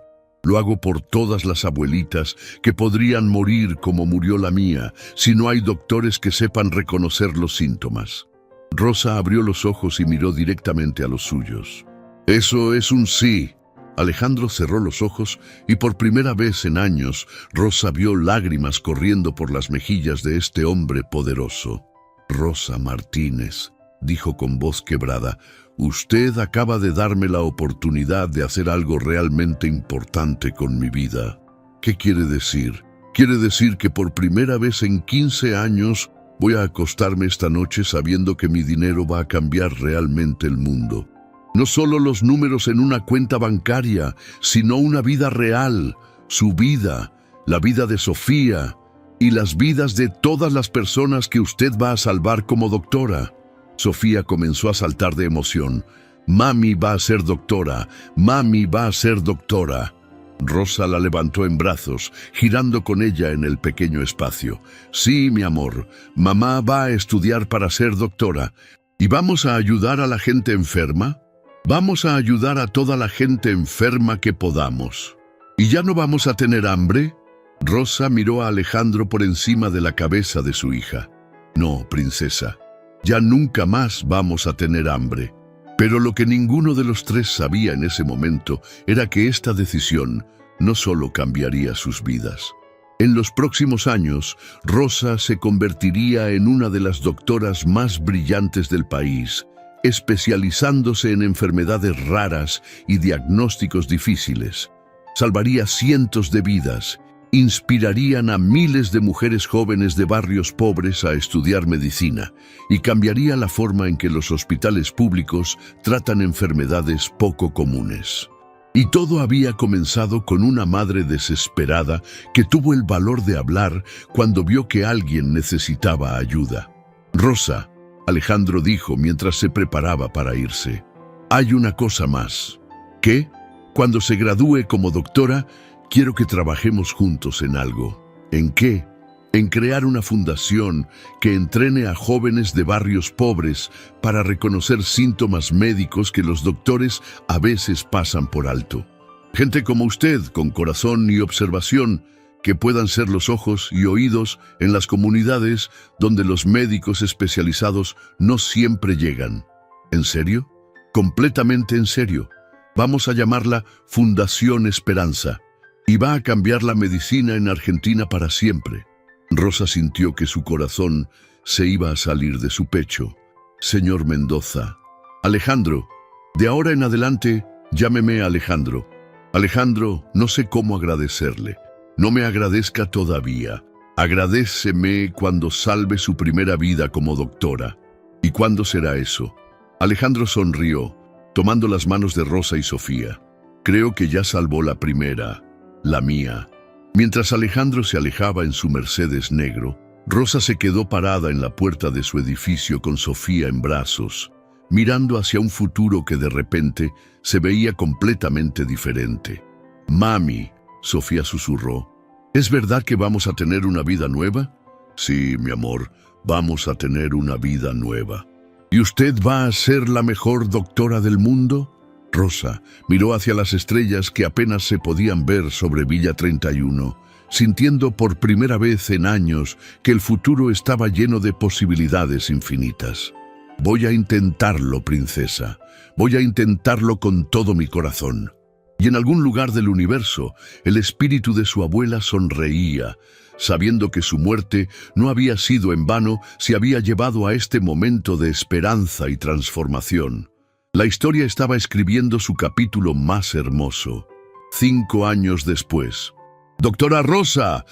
Lo hago por todas las abuelitas que podrían morir como murió la mía si no hay doctores que sepan reconocer los síntomas. Rosa abrió los ojos y miró directamente a los suyos. Eso es un sí. Alejandro cerró los ojos y por primera vez en años Rosa vio lágrimas corriendo por las mejillas de este hombre poderoso. «Rosa Martínez», dijo con voz quebrada, «usted acaba de darme la oportunidad de hacer algo realmente importante con mi vida». «¿Qué quiere decir?» «Quiere decir que por primera vez en 15 años voy a acostarme esta noche sabiendo que mi dinero va a cambiar realmente el mundo. No solo los números en una cuenta bancaria, sino una vida real, su vida, la vida de Sofía y las vidas de todas las personas que usted va a salvar como doctora». Sofía comenzó a saltar de emoción. «Mami va a ser doctora, mami va a ser doctora». Rosa la levantó en brazos, girando con ella en el pequeño espacio. «Sí, mi amor, mamá va a estudiar para ser doctora. ¿Y vamos a ayudar a la gente enferma? Vamos a ayudar a toda la gente enferma que podamos. ¿Y ya no vamos a tener hambre?» Rosa miró a Alejandro por encima de la cabeza de su hija. «No, princesa, ya nunca más vamos a tener hambre». Pero lo que ninguno de los tres sabía en ese momento era que esta decisión no solo cambiaría sus vidas. En los próximos años, Rosa se convertiría en una de las doctoras más brillantes del país, especializándose en enfermedades raras y diagnósticos difíciles. Salvaría cientos de vidas, inspirarían a miles de mujeres jóvenes de barrios pobres a estudiar medicina y cambiaría la forma en que los hospitales públicos tratan enfermedades poco comunes. Y todo había comenzado con una madre desesperada que tuvo el valor de hablar cuando vio que alguien necesitaba ayuda. «Rosa», Alejandro dijo mientras se preparaba para irse, «hay una cosa más». «¿Qué?» «Cuando se gradúe como doctora, quiero que trabajemos juntos en algo». «¿En qué?» «En crear una fundación que entrene a jóvenes de barrios pobres para reconocer síntomas médicos que los doctores a veces pasan por alto. Gente como usted, con corazón y observación, que puedan ser los ojos y oídos en las comunidades donde los médicos especializados no siempre llegan». «¿En serio?» «Completamente en serio. Vamos a llamarla Fundación Esperanza. Y va a cambiar la medicina en Argentina para siempre». Rosa sintió que su corazón se iba a salir de su pecho. «Señor Mendoza». «Alejandro, de ahora en adelante, llámeme Alejandro. Alejandro, no sé cómo agradecerle. No me agradezca todavía. Agradéceme cuando salve su primera vida como doctora». «¿Y cuándo será eso?» Alejandro sonrió, tomando las manos de Rosa y Sofía. «Creo que ya salvó la primera, la mía». Mientras Alejandro se alejaba en su Mercedes negro, Rosa se quedó parada en la puerta de su edificio con Sofía en brazos, mirando hacia un futuro que de repente se veía completamente diferente. «Mami», Sofía susurró, «¿es verdad que vamos a tener una vida nueva?» «Sí, mi amor, vamos a tener una vida nueva». «¿Y usted va a ser la mejor doctora del mundo?» Rosa miró hacia las estrellas que apenas se podían ver sobre Villa 31, sintiendo por primera vez en años que el futuro estaba lleno de posibilidades infinitas. «Voy a intentarlo, princesa. Voy a intentarlo con todo mi corazón». Y en algún lugar del universo, el espíritu de su abuela sonreía, sabiendo que su muerte no había sido en vano si había llevado a este momento de esperanza y transformación. La historia estaba escribiendo su capítulo más hermoso. 5 años después. «Doctora Rosa,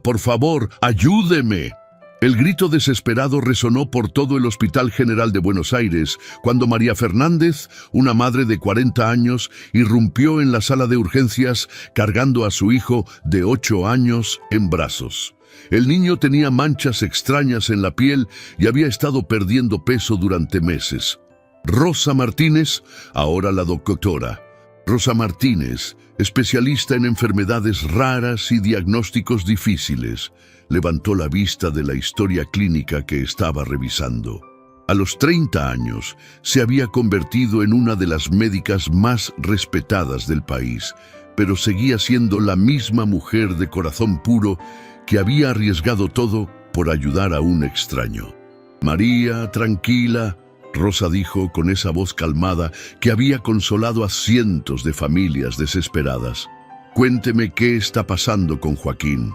por favor, ayúdeme». El grito desesperado resonó por todo el Hospital General de Buenos Aires cuando María Fernández, una madre de 40 años, irrumpió en la sala de urgencias cargando a su hijo de 8 años en brazos. El niño tenía manchas extrañas en la piel y había estado perdiendo peso durante meses. Rosa Martínez, ahora la doctora. Rosa Martínez, especialista en enfermedades raras y diagnósticos difíciles, levantó la vista de la historia clínica que estaba revisando. A los 30 años, se había convertido en una de las médicas más respetadas del país, pero seguía siendo la misma mujer de corazón puro que había arriesgado todo por ayudar a un extraño. María, tranquila, Rosa dijo con esa voz calmada que había consolado a cientos de familias desesperadas. Cuénteme qué está pasando con Joaquín.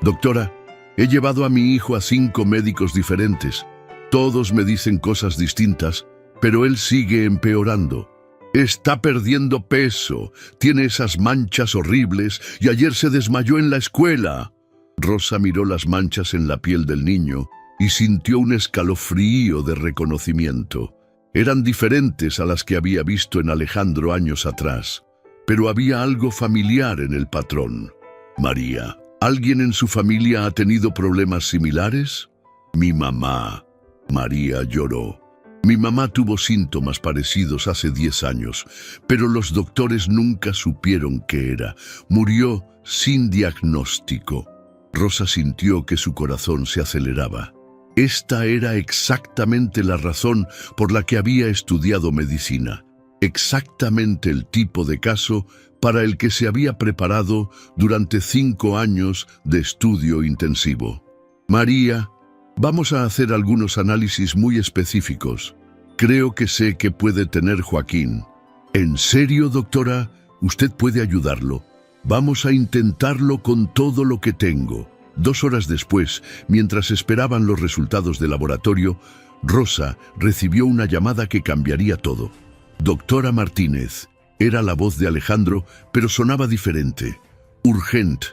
Doctora, he llevado a mi hijo a 5 médicos diferentes. Todos me dicen cosas distintas, pero él sigue empeorando. Está perdiendo peso, tiene esas manchas horribles y ayer se desmayó en la escuela. Rosa miró las manchas en la piel del niño y sintió un escalofrío de reconocimiento. Eran diferentes a las que había visto en Alejandro años atrás, pero había algo familiar en el patrón. María, ¿alguien en su familia ha tenido problemas similares? Mi mamá. María lloró. Mi mamá tuvo síntomas parecidos hace 10 años, pero los doctores nunca supieron qué era. Murió sin diagnóstico. Rosa sintió que su corazón se aceleraba. Esta era exactamente la razón por la que había estudiado medicina. Exactamente el tipo de caso para el que se había preparado durante 5 años de estudio intensivo. María, vamos a hacer algunos análisis muy específicos. Creo que sé que puede tener Joaquín. ¿En serio, doctora? Usted puede ayudarlo. Vamos a intentarlo con todo lo que tengo. 2 horas después, mientras esperaban los resultados del laboratorio, Rosa recibió una llamada que cambiaría todo. Doctora Martínez. Era la voz de Alejandro, pero sonaba diferente. Urgente,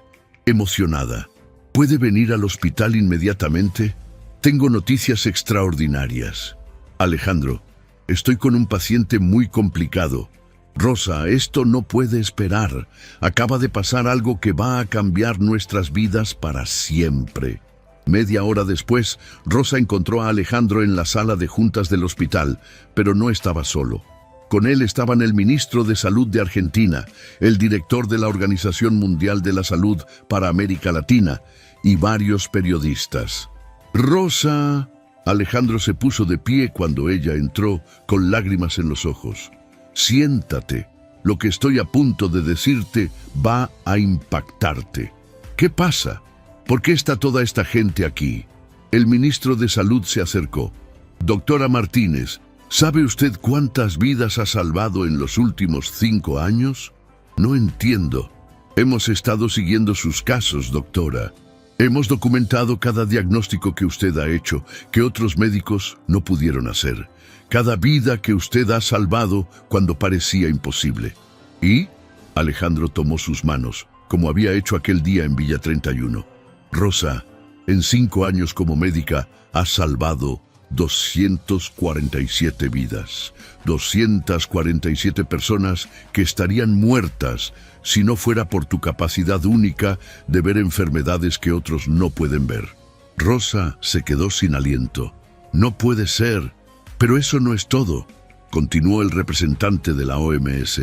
emocionada. ¿Puede venir al hospital inmediatamente? Tengo noticias extraordinarias. Alejandro, estoy con un paciente muy complicado. Rosa, esto no puede esperar. Acaba de pasar algo que va a cambiar nuestras vidas para siempre. Media hora después, Rosa encontró a Alejandro en la sala de juntas del hospital, pero no estaba solo. Con él estaban el ministro de Salud de Argentina, el director de la Organización Mundial de la Salud para América Latina y varios periodistas. Rosa. Alejandro se puso de pie cuando ella entró con lágrimas en los ojos. Siéntate. Lo que estoy a punto de decirte va a impactarte. ¿Qué pasa? ¿Por qué está toda esta gente aquí? El ministro de Salud se acercó. Doctora Martínez, ¿sabe usted cuántas vidas ha salvado en los últimos 5 años? No entiendo. Hemos estado siguiendo sus casos, doctora. Hemos documentado cada diagnóstico que usted ha hecho, que otros médicos no pudieron hacer. Cada vida que usted ha salvado cuando parecía imposible. ¿Y? Alejandro tomó sus manos, como había hecho aquel día en Villa 31. Rosa, en 5 años como médica, has salvado 247 vidas. 247 personas que estarían muertas si no fuera por tu capacidad única de ver enfermedades que otros no pueden ver. Rosa se quedó sin aliento. No puede ser. Pero eso no es todo, continuó el representante de la OMS.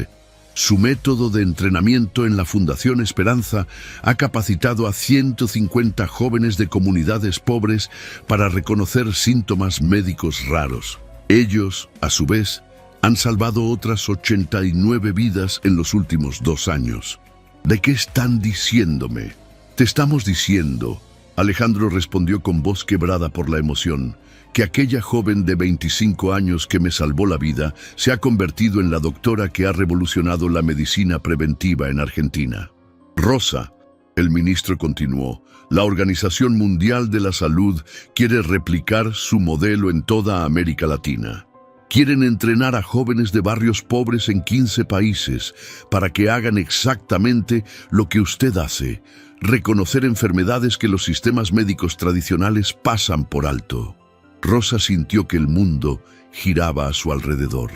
Su método de entrenamiento en la Fundación Esperanza ha capacitado a 150 jóvenes de comunidades pobres para reconocer síntomas médicos raros. Ellos, a su vez, han salvado otras 89 vidas en los últimos 2 años. ¿De qué están diciéndome? Te estamos diciendo, Alejandro respondió con voz quebrada por la emoción, que aquella joven de 25 años que me salvó la vida se ha convertido en la doctora que ha revolucionado la medicina preventiva en Argentina. Rosa, el ministro continuó, la Organización Mundial de la Salud quiere replicar su modelo en toda América Latina. Quieren entrenar a jóvenes de barrios pobres en 15 países para que hagan exactamente lo que usted hace, reconocer enfermedades que los sistemas médicos tradicionales pasan por alto. Rosa sintió que el mundo giraba a su alrededor.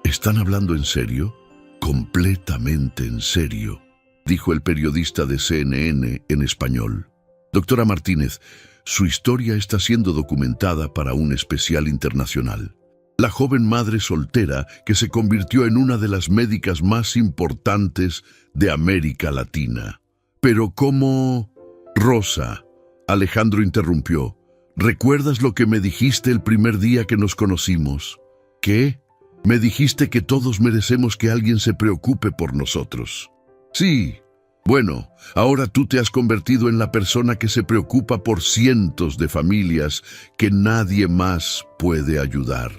¿Están hablando en serio? Completamente en serio, dijo el periodista de CNN en español. Doctora Martínez, su historia está siendo documentada para un especial internacional. La joven madre soltera que se convirtió en una de las médicas más importantes de América Latina. Pero ¿cómo? Rosa, Alejandro interrumpió. ¿Recuerdas lo que me dijiste el primer día que nos conocimos? ¿Qué? Me dijiste que todos merecemos que alguien se preocupe por nosotros. Sí. Bueno, ahora tú te has convertido en la persona que se preocupa por cientos de familias que nadie más puede ayudar.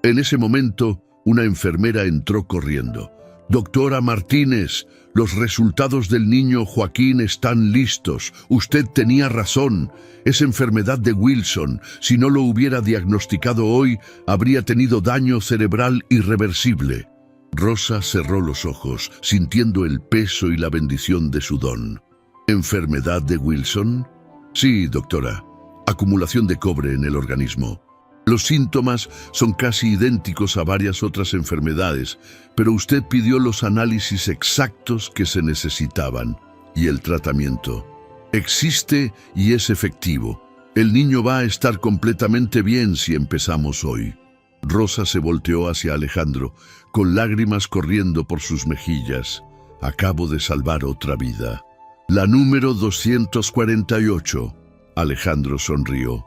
En ese momento, una enfermera entró corriendo. «Doctora Martínez, los resultados del niño Joaquín están listos. Usted tenía razón. Es enfermedad de Wilson. Si no lo hubiera diagnosticado hoy, habría tenido daño cerebral irreversible». Rosa cerró los ojos, sintiendo el peso y la bendición de su don. ¿Enfermedad de Wilson? Sí, doctora. Acumulación de cobre en el organismo. Los síntomas son casi idénticos a varias otras enfermedades, pero usted pidió los análisis exactos que se necesitaban. Y el tratamiento existe y es efectivo. El niño va a estar completamente bien si empezamos hoy. Rosa se volteó hacia Alejandro, con lágrimas corriendo por sus mejillas. Acabo de salvar otra vida. La número 248. Alejandro sonrió.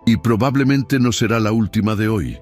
Y probablemente no será la última de hoy.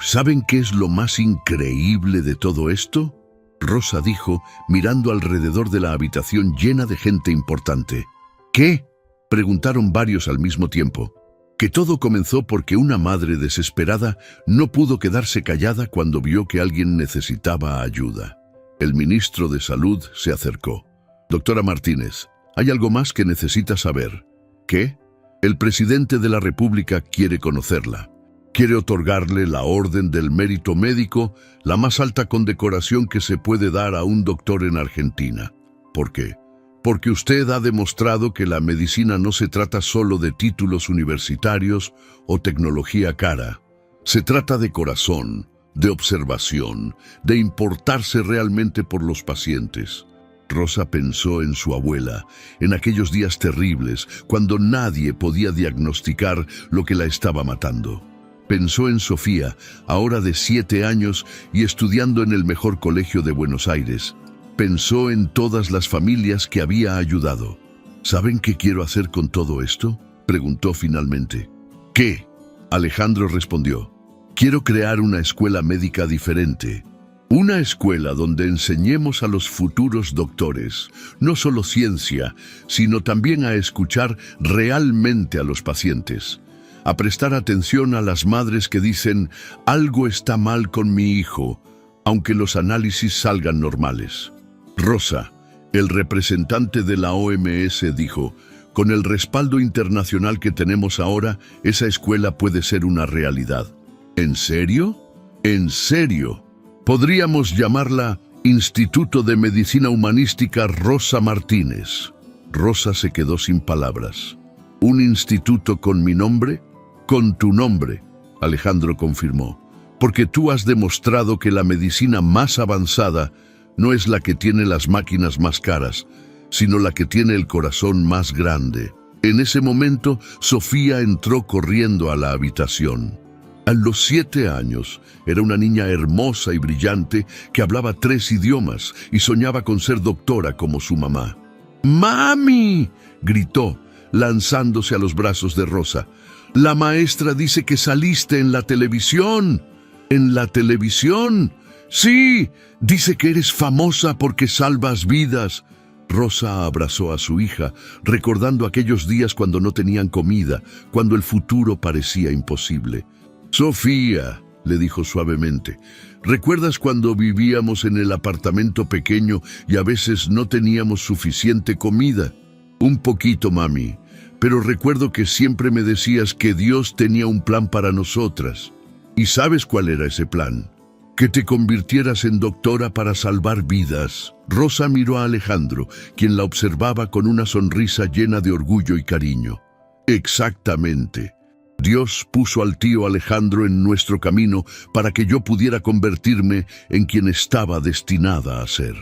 ¿Saben qué es lo más increíble de todo esto? Rosa dijo, mirando alrededor de la habitación llena de gente importante. ¿Qué? Preguntaron varios al mismo tiempo. Que todo comenzó porque una madre desesperada no pudo quedarse callada cuando vio que alguien necesitaba ayuda. El ministro de Salud se acercó. «Doctora Martínez, hay algo más que necesita saber». «¿Qué?» «El presidente de la República quiere conocerla. Quiere otorgarle la Orden del Mérito Médico, la más alta condecoración que se puede dar a un doctor en Argentina». «¿Por qué?» «Porque usted ha demostrado que la medicina no se trata solo de títulos universitarios o tecnología cara. Se trata de corazón, de observación, de importarse realmente por los pacientes». Rosa pensó en su abuela, en aquellos días terribles, cuando nadie podía diagnosticar lo que la estaba matando. Pensó en Sofía, ahora de 7 años y estudiando en el mejor colegio de Buenos Aires. Pensó en todas las familias que había ayudado. ¿Saben qué quiero hacer con todo esto?, preguntó finalmente. ¿Qué? Alejandro respondió. Quiero crear una escuela médica diferente. Una escuela donde enseñemos a los futuros doctores, no solo ciencia, sino también a escuchar realmente a los pacientes. A prestar atención a las madres que dicen, algo está mal con mi hijo, aunque los análisis salgan normales. Rosa, el representante de la OMS, dijo, con el respaldo internacional que tenemos ahora, esa escuela puede ser una realidad. ¿En serio? ¿En serio? Podríamos llamarla Instituto de Medicina Humanística Rosa Martínez. Rosa se quedó sin palabras. ¿Un instituto con mi nombre? Con tu nombre, Alejandro confirmó, porque tú has demostrado que la medicina más avanzada no es la que tiene las máquinas más caras, sino la que tiene el corazón más grande. En ese momento, Sofía entró corriendo a la habitación. A los 7 años, era una niña hermosa y brillante que hablaba 3 idiomas y soñaba con ser doctora como su mamá. ¡Mami!, gritó, lanzándose a los brazos de Rosa. «La maestra dice que saliste en la televisión». «¿En la televisión?» «Sí, dice que eres famosa porque salvas vidas». Rosa abrazó a su hija, recordando aquellos días cuando no tenían comida, cuando el futuro parecía imposible. «Sofía», le dijo suavemente, «¿recuerdas cuando vivíamos en el apartamento pequeño y a veces no teníamos suficiente comida?» «Un poquito, mami, pero recuerdo que siempre me decías que Dios tenía un plan para nosotras. ¿Y sabes cuál era ese plan? Que te convirtieras en doctora para salvar vidas». Rosa miró a Alejandro, quien la observaba con una sonrisa llena de orgullo y cariño. «Exactamente. Dios puso al tío Alejandro en nuestro camino para que yo pudiera convertirme en quien estaba destinada a ser.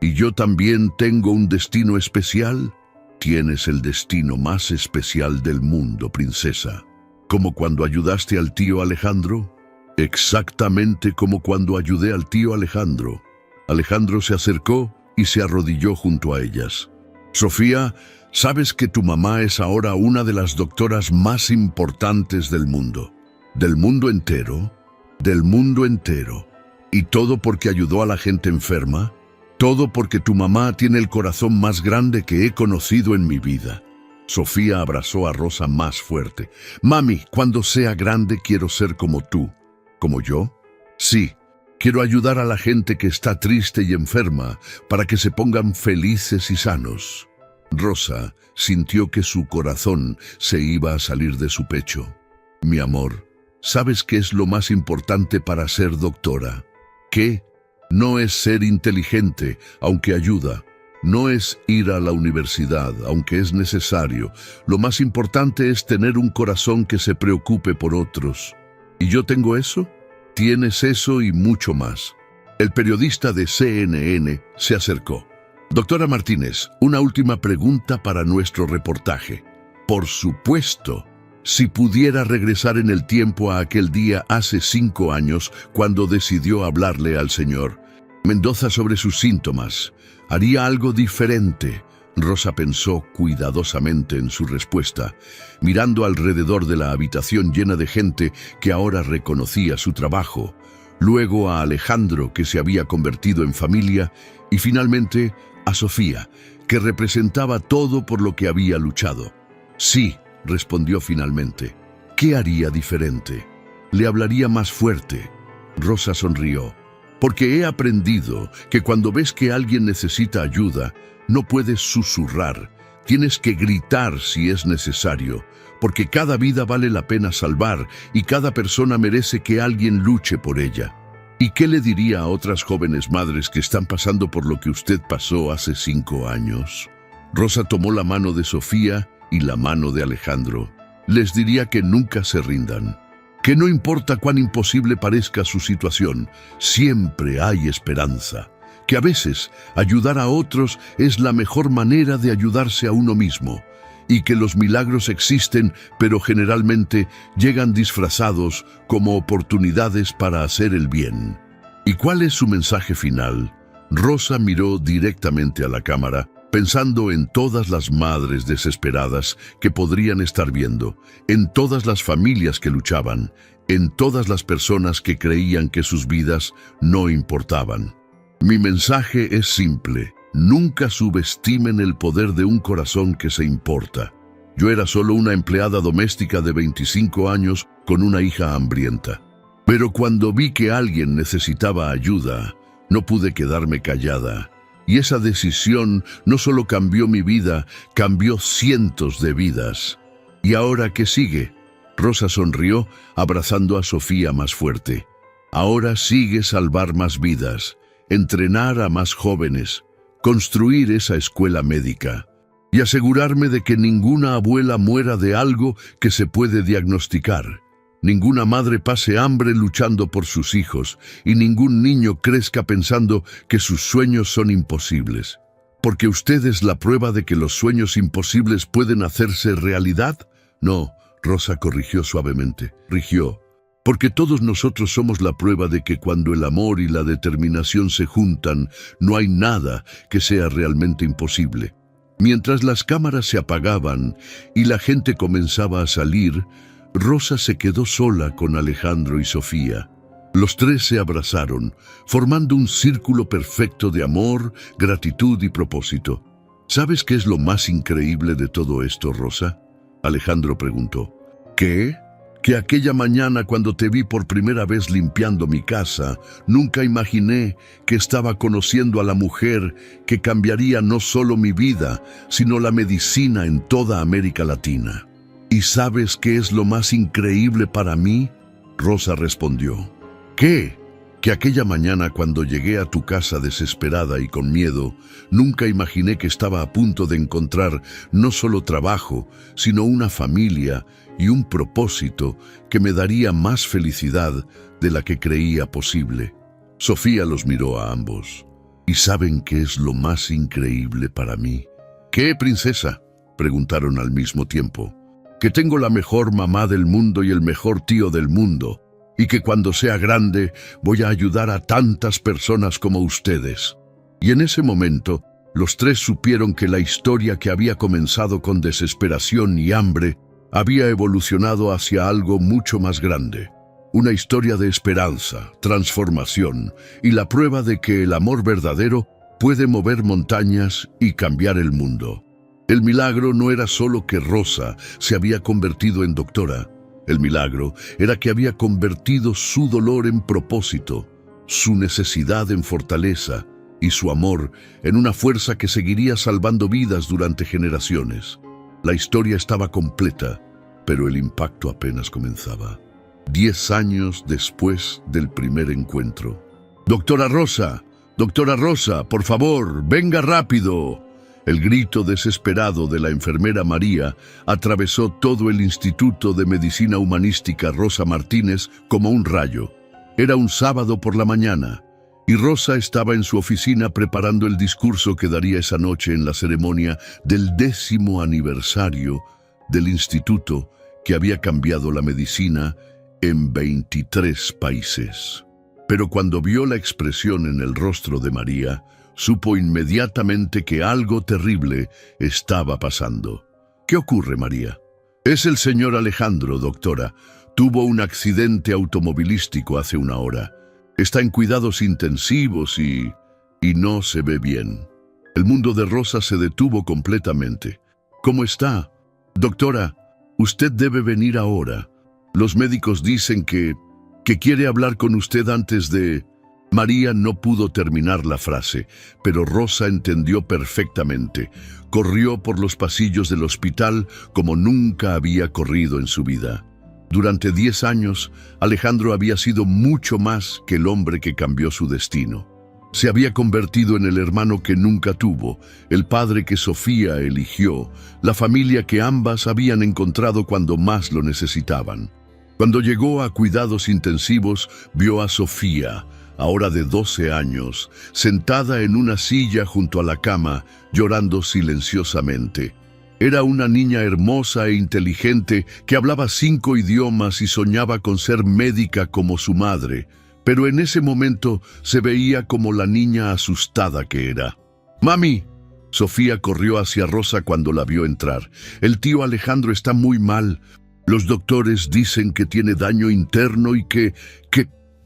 ¿Y yo también tengo un destino especial?» «Tienes el destino más especial del mundo, princesa». «¿Como cuando ayudaste al tío Alejandro?» «Exactamente como cuando ayudé al tío Alejandro». Alejandro se acercó y se arrodilló junto a ellas. «Sofía, sabes que tu mamá es ahora una de las doctoras más importantes del mundo». «¿Del mundo entero?» «Del mundo entero. ¿Y todo porque ayudó a la gente enferma?» «Todo porque tu mamá tiene el corazón más grande que he conocido en mi vida». Sofía abrazó a Rosa más fuerte. «Mami, cuando sea grande quiero ser como tú». ¿Como yo? Sí, quiero ayudar a la gente que está triste y enferma para que se pongan felices y sanos. Rosa sintió que su corazón se iba a salir de su pecho. Mi amor, ¿sabes qué es lo más importante para ser doctora? ¿Qué? No es ser inteligente, aunque ayuda. No es ir a la universidad, aunque es necesario. Lo más importante es tener un corazón que se preocupe por otros. ¿Y yo tengo eso? Tienes eso y mucho más. El periodista de CNN se acercó. Doctora Martínez, una última pregunta para nuestro reportaje. Por supuesto, si pudiera regresar en el tiempo a aquel día hace 5 años, cuando decidió hablarle al señor Mendoza sobre sus síntomas, ¿haría algo diferente? Rosa pensó cuidadosamente en su respuesta, mirando alrededor de la habitación llena de gente que ahora reconocía su trabajo, luego a Alejandro, que se había convertido en familia, y finalmente a Sofía, que representaba todo por lo que había luchado. Sí, respondió finalmente. ¿Qué haría diferente? Le hablaría más fuerte. Rosa sonrió. Porque he aprendido que cuando ves que alguien necesita ayuda, no puedes susurrar, tienes que gritar si es necesario, porque cada vida vale la pena salvar y cada persona merece que alguien luche por ella. ¿Y qué le diría a otras jóvenes madres que están pasando por lo que usted pasó hace 5 años? Rosa tomó la mano de Sofía y la mano de Alejandro. Les diría que nunca se rindan. Que no importa cuán imposible parezca su situación, siempre hay esperanza. Que a veces ayudar a otros es la mejor manera de ayudarse a uno mismo. Y que los milagros existen, pero generalmente llegan disfrazados como oportunidades para hacer el bien. ¿Y cuál es su mensaje final? Rosa miró directamente a la cámara, pensando en todas las madres desesperadas que podrían estar viendo, en todas las familias que luchaban, en todas las personas que creían que sus vidas no importaban. Mi mensaje es simple: nunca subestimen el poder de un corazón que se importa. Yo era solo una empleada doméstica de 25 años con una hija hambrienta. Pero cuando vi que alguien necesitaba ayuda, no pude quedarme callada. Y esa decisión no solo cambió mi vida, cambió cientos de vidas. ¿Y ahora qué sigue? Rosa sonrió, abrazando a Sofía más fuerte. Ahora sigue salvar más vidas, entrenar a más jóvenes, construir esa escuela médica y asegurarme de que ninguna abuela muera de algo que se puede diagnosticar. Ninguna madre pase hambre luchando por sus hijos y ningún niño crezca pensando que sus sueños son imposibles. ¿Porque usted es la prueba de que los sueños imposibles pueden hacerse realidad? No, Rosa corrigió suavemente. Porque todos nosotros somos la prueba de que cuando el amor y la determinación se juntan, no hay nada que sea realmente imposible. Mientras las cámaras se apagaban y la gente comenzaba a salir, Rosa se quedó sola con Alejandro y Sofía. Los tres se abrazaron, formando un círculo perfecto de amor, gratitud y propósito. ¿Sabes qué es lo más increíble de todo esto, Rosa? Alejandro preguntó. ¿Qué? Que aquella mañana cuando te vi por primera vez limpiando mi casa, nunca imaginé que estaba conociendo a la mujer que cambiaría no solo mi vida, sino la medicina en toda América Latina. ¿Y sabes qué es lo más increíble para mí? Rosa respondió. ¿Qué? Que aquella mañana cuando llegué a tu casa desesperada y con miedo, nunca imaginé que estaba a punto de encontrar no solo trabajo, sino una familia y un propósito que me daría más felicidad de la que creía posible. Sofía los miró a ambos. ¿Y saben qué es lo más increíble para mí? ¿Qué, princesa?, preguntaron al mismo tiempo. Que tengo la mejor mamá del mundo y el mejor tío del mundo, y que cuando sea grande voy a ayudar a tantas personas como ustedes. Y en ese momento, los tres supieron que la historia que había comenzado con desesperación y hambre había evolucionado hacia algo mucho más grande. Una historia de esperanza, transformación y la prueba de que el amor verdadero puede mover montañas y cambiar el mundo. El milagro no era solo que Rosa se había convertido en doctora. El milagro era que había convertido su dolor en propósito, su necesidad en fortaleza y su amor en una fuerza que seguiría salvando vidas durante generaciones. La historia estaba completa, pero el impacto apenas comenzaba. 10 años después del primer encuentro. Doctora Rosa, por favor, venga rápido. El grito desesperado de la enfermera María atravesó todo el Instituto de Medicina Humanística Rosa Martínez como un rayo. Era un sábado por la mañana, y Rosa estaba en su oficina preparando el discurso que daría esa noche en la ceremonia del 10º aniversario del instituto que había cambiado la medicina en 23 países. Pero cuando vio la expresión en el rostro de María, supo inmediatamente que algo terrible estaba pasando. ¿Qué ocurre, María? Es el señor Alejandro, doctora. Tuvo un accidente automovilístico hace una hora. Está en cuidados intensivos y no se ve bien. El mundo de Rosa se detuvo completamente. ¿Cómo está? Doctora, usted debe venir ahora. Los médicos dicen que quiere hablar con usted antes de... María no pudo terminar la frase, pero Rosa entendió perfectamente. Corrió por los pasillos del hospital como nunca había corrido en su vida. Durante 10 años, Alejandro había sido mucho más que el hombre que cambió su destino. Se había convertido en el hermano que nunca tuvo, el padre que Sofía eligió, la familia que ambas habían encontrado cuando más lo necesitaban. Cuando llegó a cuidados intensivos, vio a Sofía, ahora de 12 años, sentada en una silla junto a la cama, llorando silenciosamente. Era una niña hermosa e inteligente que hablaba 5 idiomas y soñaba con ser médica como su madre, pero en ese momento se veía como la niña asustada que era. «Mami». Sofía corrió hacia Rosa cuando la vio entrar. «El tío Alejandro está muy mal. Los doctores dicen que tiene daño interno y que...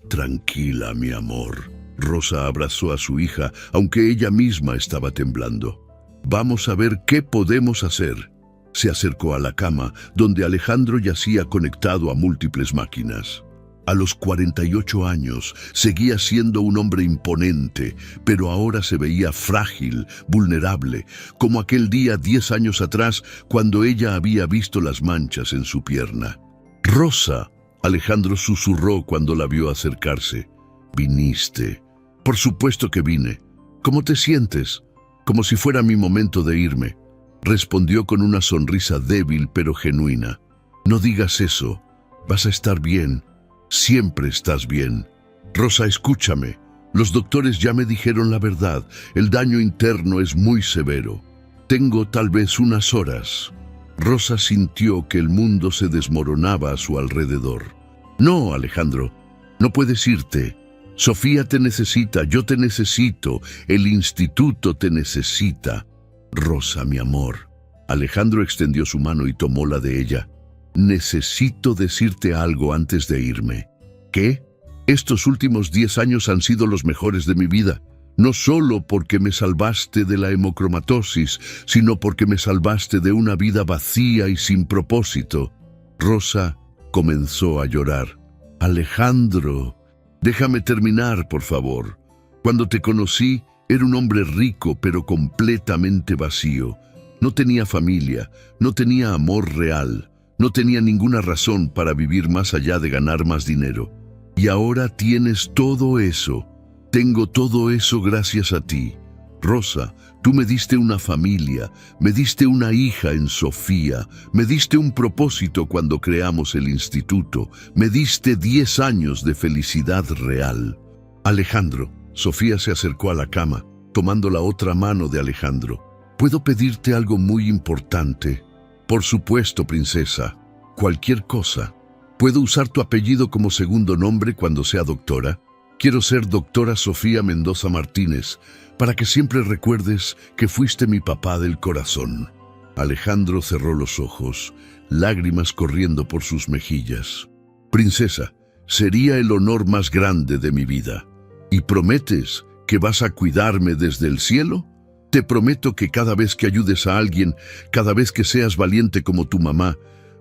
Tranquila, mi amor». Rosa abrazó a su hija, aunque ella misma estaba temblando. «Vamos a ver qué podemos hacer». Se acercó a la cama, donde Alejandro yacía conectado a múltiples máquinas. A los 48 años, seguía siendo un hombre imponente, pero ahora se veía frágil, vulnerable, como aquel día 10 años atrás, cuando ella había visto las manchas en su pierna. «Rosa», Alejandro susurró cuando la vio acercarse. «Viniste». «Por supuesto que vine». «¿Cómo te sientes?» «Como si fuera mi momento de irme», respondió con una sonrisa débil pero genuina. «No digas eso. Vas a estar bien. Siempre estás bien». «Rosa, escúchame. Los doctores ya me dijeron la verdad. El daño interno es muy severo. Tengo tal vez unas horas». Rosa sintió que el mundo se desmoronaba a su alrededor. «No, Alejandro, no puedes irte. Sofía te necesita, yo te necesito, el instituto te necesita». «Rosa, mi amor». Alejandro extendió su mano y tomó la de ella. «Necesito decirte algo antes de irme». «¿Qué?» «Estos últimos 10 años han sido los mejores de mi vida. No solo porque me salvaste de la hemocromatosis, sino porque me salvaste de una vida vacía y sin propósito». Rosa comenzó a llorar. «Alejandro, déjame terminar, por favor. Cuando te conocí, era un hombre rico, pero completamente vacío. No tenía familia, no tenía amor real, no tenía ninguna razón para vivir más allá de ganar más dinero. Y ahora tienes todo eso. Tengo todo eso gracias a ti. Rosa, tú me diste una familia, me diste una hija en Sofía, me diste un propósito cuando creamos el instituto, me diste 10 años de felicidad real». «Alejandro». Sofía se acercó a la cama, tomando la otra mano de Alejandro. «¿Puedo pedirte algo muy importante?» «Por supuesto, princesa. Cualquier cosa. ¿Puedo usar tu apellido como segundo nombre cuando sea doctora? Quiero ser doctora Sofía Mendoza Martínez, para que siempre recuerdes que fuiste mi papá del corazón». Alejandro cerró los ojos, lágrimas corriendo por sus mejillas. «Princesa, sería el honor más grande de mi vida. ¿Y prometes que vas a cuidarme desde el cielo? Te prometo que cada vez que ayudes a alguien, cada vez que seas valiente como tu mamá,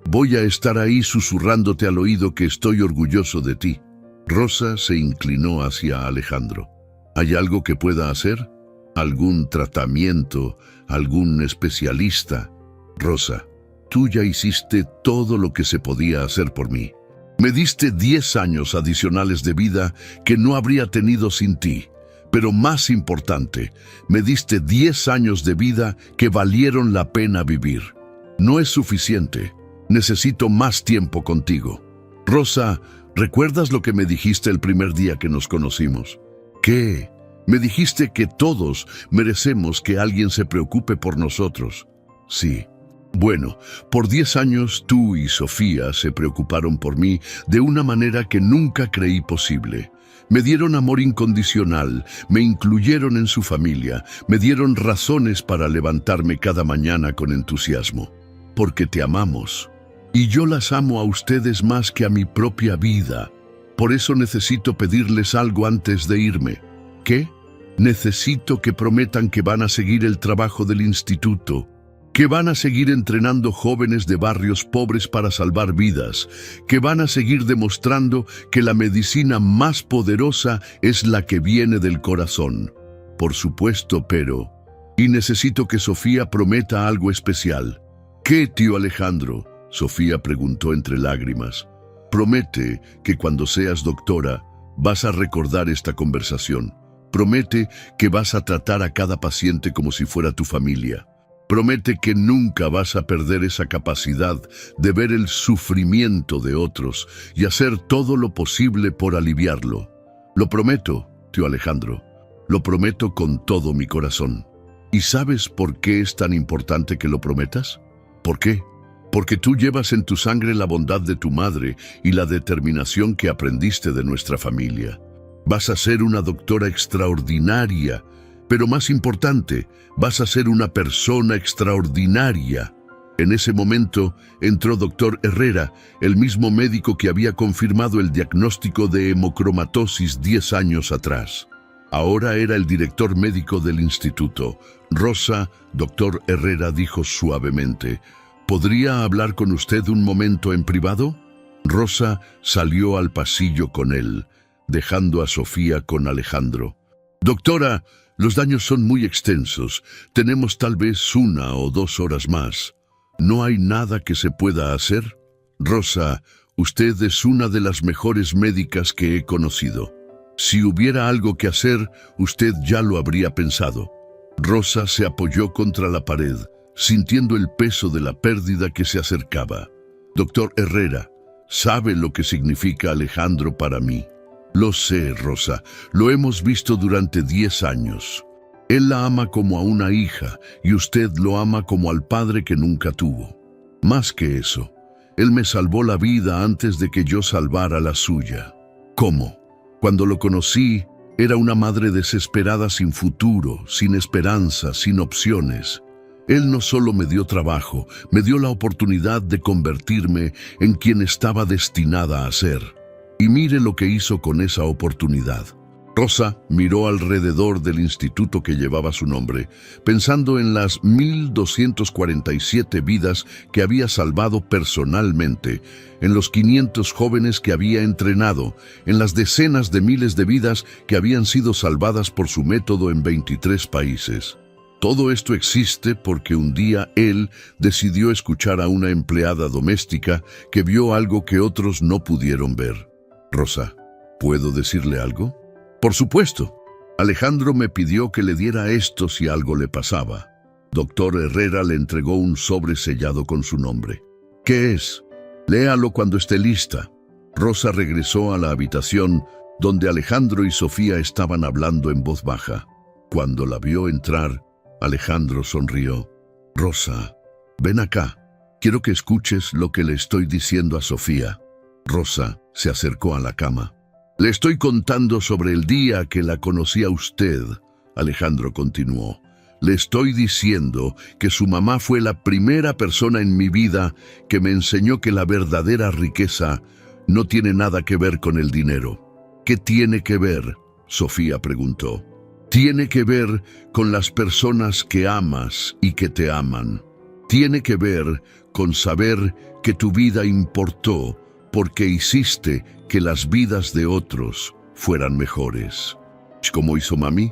Voy a estar ahí susurrándote al oído que estoy orgulloso de ti. Rosa se inclinó hacia Alejandro. ¿Hay algo que pueda hacer? ¿Algún tratamiento? ¿Algún especialista? Rosa, tú ya hiciste todo lo que se podía hacer por mí. Me diste 10 años adicionales de vida que no habría tenido sin ti. Pero más importante, me diste 10 años de vida que valieron la pena vivir. No es suficiente. Necesito más tiempo contigo. Rosa, ¿recuerdas lo que me dijiste el primer día que nos conocimos? ¿Qué? Me dijiste que todos merecemos que alguien se preocupe por nosotros. Sí. Bueno, por 10 años tú y Sofía se preocuparon por mí de una manera que nunca creí posible. Me dieron amor incondicional, me incluyeron en su familia, me dieron razones para levantarme cada mañana con entusiasmo. Porque te amamos. Y yo las amo a ustedes más que a mi propia vida. Por eso necesito pedirles algo antes de irme. ¿Qué? Necesito que prometan que van a seguir el trabajo del instituto, que van a seguir entrenando jóvenes de barrios pobres para salvar vidas, que van a seguir demostrando que la medicina más poderosa es la que viene del corazón. Por supuesto, pero... Y necesito que Sofía prometa algo especial. ¿Qué, tío Alejandro? Sofía preguntó entre lágrimas. Promete que cuando seas doctora vas a recordar esta conversación. Promete que vas a tratar a cada paciente como si fuera tu familia. Promete que nunca vas a perder esa capacidad de ver el sufrimiento de otros y hacer todo lo posible por aliviarlo. Lo prometo, tío Alejandro. Lo prometo con todo mi corazón. ¿Y sabes por qué es tan importante que lo prometas? ¿Por qué? Porque tú llevas en tu sangre la bondad de tu madre y la determinación que aprendiste de nuestra familia. Vas a ser una doctora extraordinaria, pero más importante, vas a ser una persona extraordinaria. En ese momento entró doctor Herrera, el mismo médico que había confirmado el diagnóstico de hemocromatosis 10 años atrás. Ahora era el director médico del instituto. Rosa, doctor Herrera dijo suavemente, ¿podría hablar con usted un momento en privado? Rosa salió al pasillo con él, dejando a Sofía con Alejandro. Doctora, los daños son muy extensos. Tenemos tal vez 1 o 2 horas más. ¿No hay nada que se pueda hacer? Rosa, usted es una de las mejores médicas que he conocido. Si hubiera algo que hacer, usted ya lo habría pensado. Rosa se apoyó contra la pared, sintiendo el peso de la pérdida que se acercaba. Doctor Herrera, ¿sabe lo que significa Alejandro para mí? Lo sé, Rosa, lo hemos visto durante 10 años. Él la ama como a una hija y usted lo ama como al padre que nunca tuvo. Más que eso, él me salvó la vida antes de que yo salvara la suya. ¿Cómo? Cuando lo conocí, era una madre desesperada sin futuro, sin esperanza, sin opciones. Él no solo me dio trabajo, me dio la oportunidad de convertirme en quien estaba destinada a ser. Y mire lo que hizo con esa oportunidad. Rosa miró alrededor del instituto que llevaba su nombre, pensando en las 1,247 vidas que había salvado personalmente, en los 500 jóvenes que había entrenado, en las decenas de miles de vidas que habían sido salvadas por su método en 23 países. Todo esto existe porque un día él decidió escuchar a una empleada doméstica que vio algo que otros no pudieron ver. Rosa, ¿puedo decirle algo? Por supuesto. Alejandro me pidió que le diera esto si algo le pasaba. Doctor Herrera le entregó un sobre sellado con su nombre. ¿Qué es? Léalo cuando esté lista. Rosa regresó a la habitación donde Alejandro y Sofía estaban hablando en voz baja. Cuando la vio entrar, Alejandro sonrió. Rosa, ven acá. Quiero que escuches lo que le estoy diciendo a Sofía. Rosa se acercó a la cama. Le estoy contando sobre el día que la conocí a usted, Alejandro continuó. Le estoy diciendo que su mamá fue la primera persona en mi vida que me enseñó que la verdadera riqueza no tiene nada que ver con el dinero. ¿Qué tiene que ver? Sofía preguntó. Tiene que ver con las personas que amas y que te aman. Tiene que ver con saber que tu vida importó porque hiciste que las vidas de otros fueran mejores. ¿Cómo hizo mami?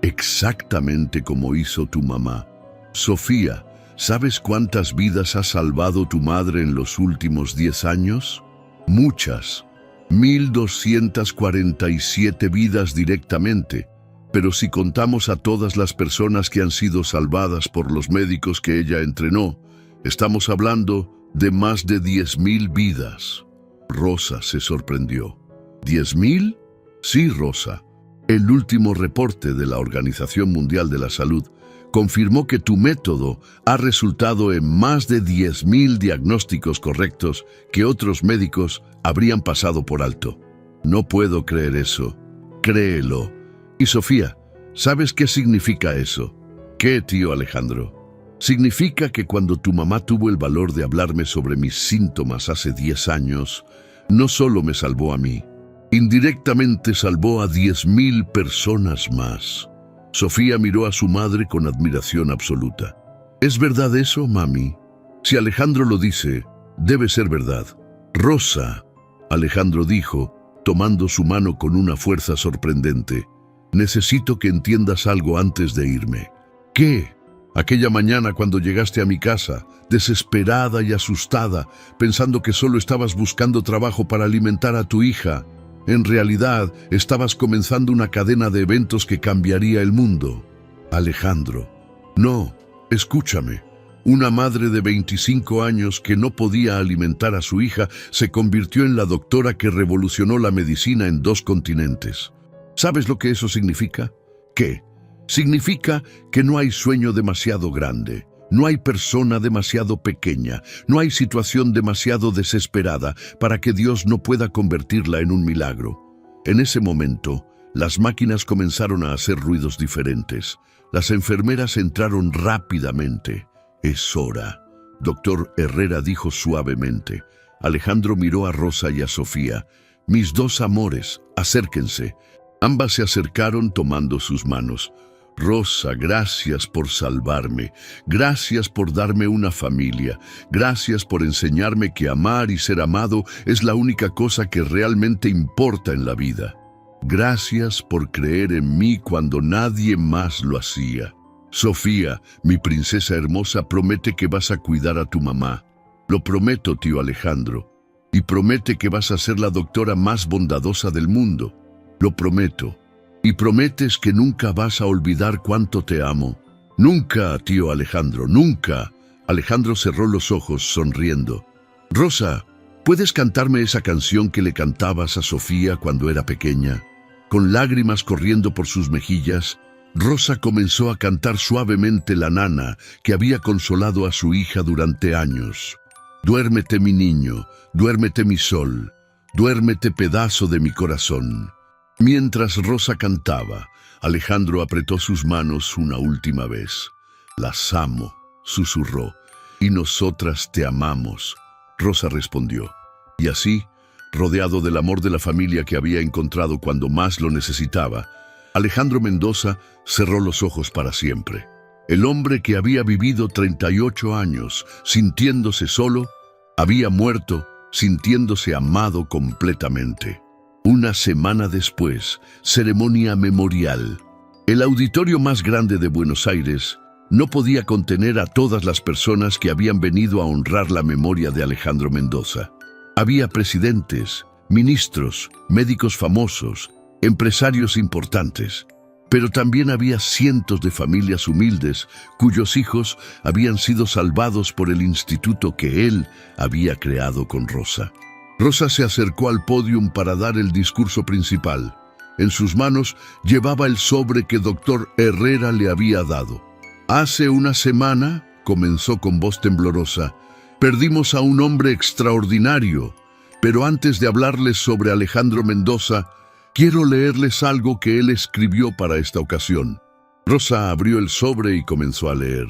Exactamente como hizo tu mamá. Sofía, ¿sabes cuántas vidas ha salvado tu madre en los últimos 10 años? Muchas. 1247 vidas directamente. Pero si contamos a todas las personas que han sido salvadas por los médicos que ella entrenó, estamos hablando de más de 10,000 vidas. Rosa se sorprendió. ¿10,000? Sí, Rosa. El último reporte de la Organización Mundial de la Salud confirmó que tu método ha resultado en más de 10,000 diagnósticos correctos que otros médicos habrían pasado por alto. No puedo creer eso. Créelo. Y Sofía, ¿sabes qué significa eso? ¿Qué, tío Alejandro? Significa que cuando tu mamá tuvo el valor de hablarme sobre mis síntomas hace 10 años, no solo me salvó a mí, indirectamente salvó a 10,000 personas más. Sofía miró a su madre con admiración absoluta. ¿Es verdad eso, mami? Si Alejandro lo dice, debe ser verdad. Rosa, Alejandro dijo, tomando su mano con una fuerza sorprendente. Necesito que entiendas algo antes de irme. ¿Qué? Aquella mañana cuando llegaste a mi casa, desesperada y asustada, pensando que solo estabas buscando trabajo para alimentar a tu hija, en realidad estabas comenzando una cadena de eventos que cambiaría el mundo. Alejandro, no, escúchame. Una madre de 25 años que no podía alimentar a su hija se convirtió en la doctora que revolucionó la medicina en 2 continentes. ¿Sabes lo que eso significa? ¿Qué? Significa que no hay sueño demasiado grande, no hay persona demasiado pequeña, no hay situación demasiado desesperada para que Dios no pueda convertirla en un milagro. En ese momento, las máquinas comenzaron a hacer ruidos diferentes. Las enfermeras entraron rápidamente. Es hora, doctor Herrera dijo suavemente. Alejandro miró a Rosa y a Sofía. Mis 2 amores, acérquense. Ambas se acercaron tomando sus manos. Rosa, gracias por salvarme. Gracias por darme una familia. Gracias por enseñarme que amar y ser amado es la única cosa que realmente importa en la vida. Gracias por creer en mí cuando nadie más lo hacía. Sofía, mi princesa hermosa, promete que vas a cuidar a tu mamá. Lo prometo, tío Alejandro. Y promete que vas a ser la doctora más bondadosa del mundo. Lo prometo. Y prometes que nunca vas a olvidar cuánto te amo. Nunca, tío Alejandro, nunca. Alejandro cerró los ojos, sonriendo. Rosa, ¿puedes cantarme esa canción que le cantabas a Sofía cuando era pequeña? Con lágrimas corriendo por sus mejillas, Rosa comenzó a cantar suavemente la nana que había consolado a su hija durante años. Duérmete, mi niño, duérmete, mi sol, duérmete, pedazo de mi corazón. Mientras Rosa cantaba, Alejandro apretó sus manos una última vez. Las amo, susurró, y nosotras te amamos. Rosa respondió. Y así, rodeado del amor de la familia que había encontrado cuando más lo necesitaba, Alejandro Mendoza cerró los ojos para siempre. El hombre que había vivido 38 años sintiéndose solo, había muerto sintiéndose amado completamente. Una semana después, ceremonia memorial. El auditorio más grande de Buenos Aires no podía contener a todas las personas que habían venido a honrar la memoria de Alejandro Mendoza. Había presidentes, ministros, médicos famosos, empresarios importantes, pero también había cientos de familias humildes cuyos hijos habían sido salvados por el instituto que él había creado con Rosa. Rosa se acercó al pódium para dar el discurso principal. En sus manos llevaba el sobre que doctor Herrera le había dado. Hace una semana, comenzó con voz temblorosa, perdimos a un hombre extraordinario, pero antes de hablarles sobre Alejandro Mendoza, quiero leerles algo que él escribió para esta ocasión. Rosa abrió el sobre y comenzó a leer.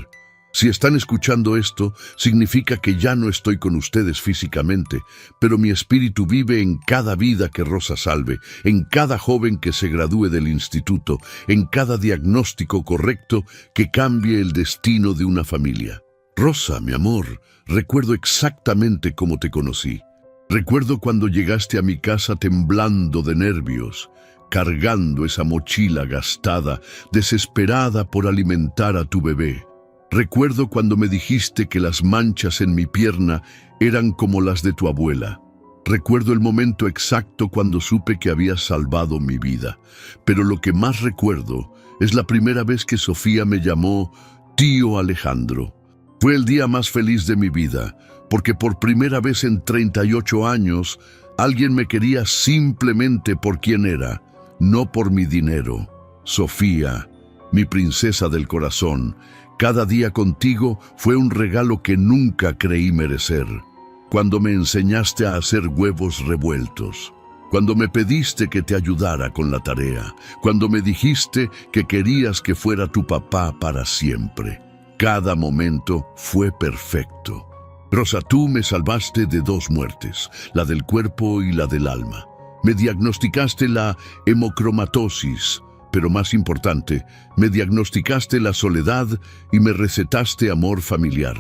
Si están escuchando esto, significa que ya no estoy con ustedes físicamente, pero mi espíritu vive en cada vida que Rosa salve, en cada joven que se gradúe del instituto, en cada diagnóstico correcto que cambie el destino de una familia. Rosa, mi amor, recuerdo exactamente cómo te conocí. Recuerdo cuando llegaste a mi casa temblando de nervios, cargando esa mochila gastada, desesperada por alimentar a tu bebé. Recuerdo cuando me dijiste que las manchas en mi pierna eran como las de tu abuela. Recuerdo el momento exacto cuando supe que habías salvado mi vida. Pero lo que más recuerdo es la primera vez que Sofía me llamó tío Alejandro. Fue el día más feliz de mi vida, porque por primera vez en 38 años, alguien me quería simplemente por quien era, no por mi dinero. Sofía, mi princesa del corazón, cada día contigo fue un regalo que nunca creí merecer. Cuando me enseñaste a hacer huevos revueltos, cuando me pediste que te ayudara con la tarea, cuando me dijiste que querías que fuera tu papá para siempre. Cada momento fue perfecto. Rosa, tú me salvaste de dos muertes, la del cuerpo y la del alma. Me diagnosticaste la hemocromatosis, pero más importante, me diagnosticaste la soledad y me recetaste amor familiar.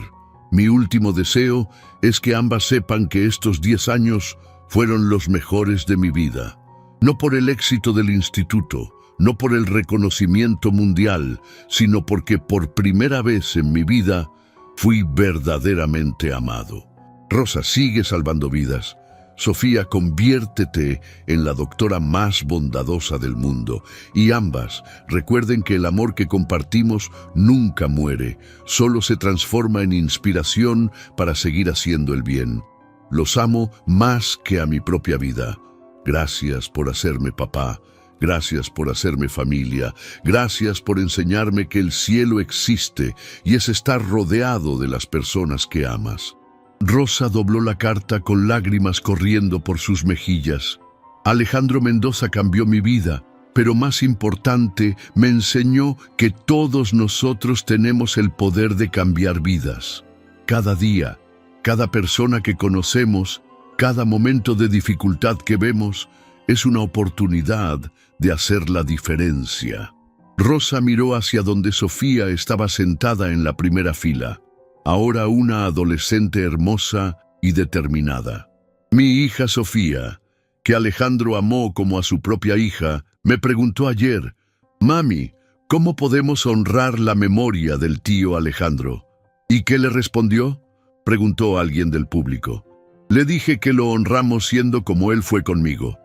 Mi último deseo es que ambas sepan que estos 10 años fueron los mejores de mi vida. No por el éxito del instituto, no por el reconocimiento mundial, sino porque por primera vez en mi vida fui verdaderamente amado. Rosa, sigue salvando vidas. Sofía, conviértete en la doctora más bondadosa del mundo. Y ambas, recuerden que el amor que compartimos nunca muere, solo se transforma en inspiración para seguir haciendo el bien. Los amo más que a mi propia vida. Gracias por hacerme papá. Gracias por hacerme familia. Gracias por enseñarme que el cielo existe y es estar rodeado de las personas que amas. Rosa dobló la carta con lágrimas corriendo por sus mejillas. Alejandro Mendoza cambió mi vida, pero más importante, me enseñó que todos nosotros tenemos el poder de cambiar vidas. Cada día, cada persona que conocemos, cada momento de dificultad que vemos, es una oportunidad de hacer la diferencia. Rosa miró hacia donde Sofía estaba sentada en la primera fila, ahora una adolescente hermosa y determinada. Mi hija Sofía, que Alejandro amó como a su propia hija, me preguntó ayer, «Mami, ¿cómo podemos honrar la memoria del tío Alejandro?» ¿Y qué le respondió?, preguntó alguien del público. Le dije que lo honramos siendo como él fue conmigo,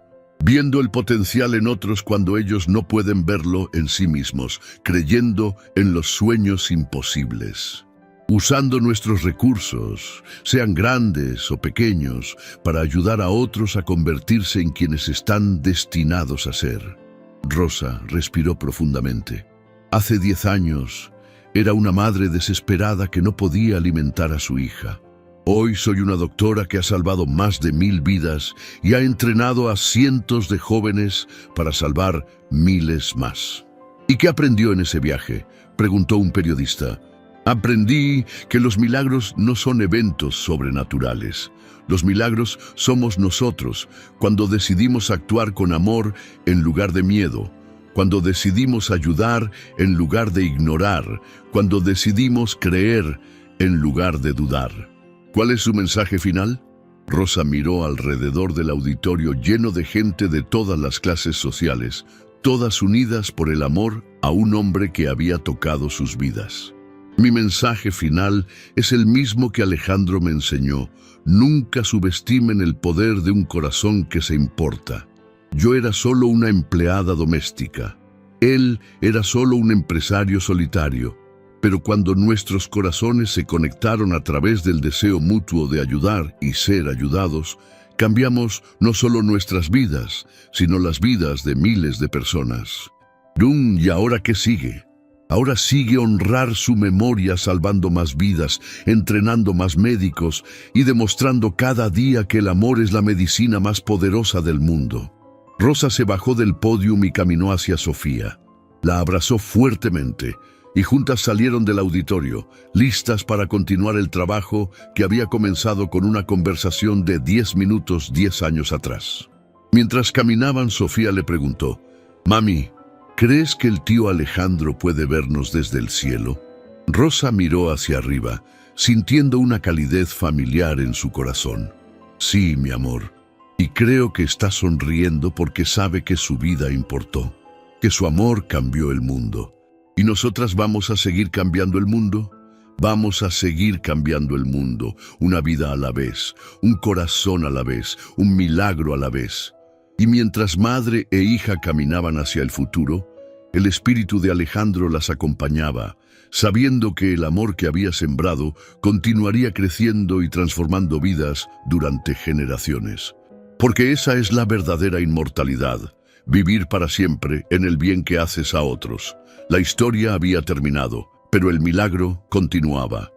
viendo el potencial en otros cuando ellos no pueden verlo en sí mismos, creyendo en los sueños imposibles. Usando nuestros recursos, sean grandes o pequeños, para ayudar a otros a convertirse en quienes están destinados a ser. Rosa respiró profundamente. Hace 10 años, era una madre desesperada que no podía alimentar a su hija. Hoy soy una doctora que ha salvado más de 1000 vidas y ha entrenado a cientos de jóvenes para salvar miles más. ¿Y qué aprendió en ese viaje?, preguntó un periodista. Aprendí que los milagros no son eventos sobrenaturales. Los milagros somos nosotros, cuando decidimos actuar con amor en lugar de miedo, cuando decidimos ayudar en lugar de ignorar, cuando decidimos creer en lugar de dudar. ¿Cuál es su mensaje final? Rosa miró alrededor del auditorio lleno de gente de todas las clases sociales, todas unidas por el amor a un hombre que había tocado sus vidas. Mi mensaje final es el mismo que Alejandro me enseñó. Nunca subestimen el poder de un corazón que se importa. Yo era solo una empleada doméstica. Él era solo un empresario solitario. Pero cuando nuestros corazones se conectaron a través del deseo mutuo de ayudar y ser ayudados, cambiamos no solo nuestras vidas, sino las vidas de miles de personas. ¿Y ahora qué sigue? Ahora sigue honrar su memoria salvando más vidas, entrenando más médicos y demostrando cada día que el amor es la medicina más poderosa del mundo. Rosa se bajó del podio y caminó hacia Sofía. La abrazó fuertemente y juntas salieron del auditorio, listas para continuar el trabajo que había comenzado con una conversación de 10 minutos 10 años atrás. Mientras caminaban, Sofía le preguntó, «Mami, ¿crees que el tío Alejandro puede vernos desde el cielo?» Rosa miró hacia arriba, sintiendo una calidez familiar en su corazón. Sí, mi amor, y creo que está sonriendo porque sabe que su vida importó, que su amor cambió el mundo. ¿Y nosotras vamos a seguir cambiando el mundo? Vamos a seguir cambiando el mundo, una vida a la vez, un corazón a la vez, un milagro a la vez. Y mientras madre e hija caminaban hacia el futuro, el espíritu de Alejandro las acompañaba, sabiendo que el amor que había sembrado continuaría creciendo y transformando vidas durante generaciones. Porque esa es la verdadera inmortalidad, vivir para siempre en el bien que haces a otros. La historia había terminado, pero el milagro continuaba.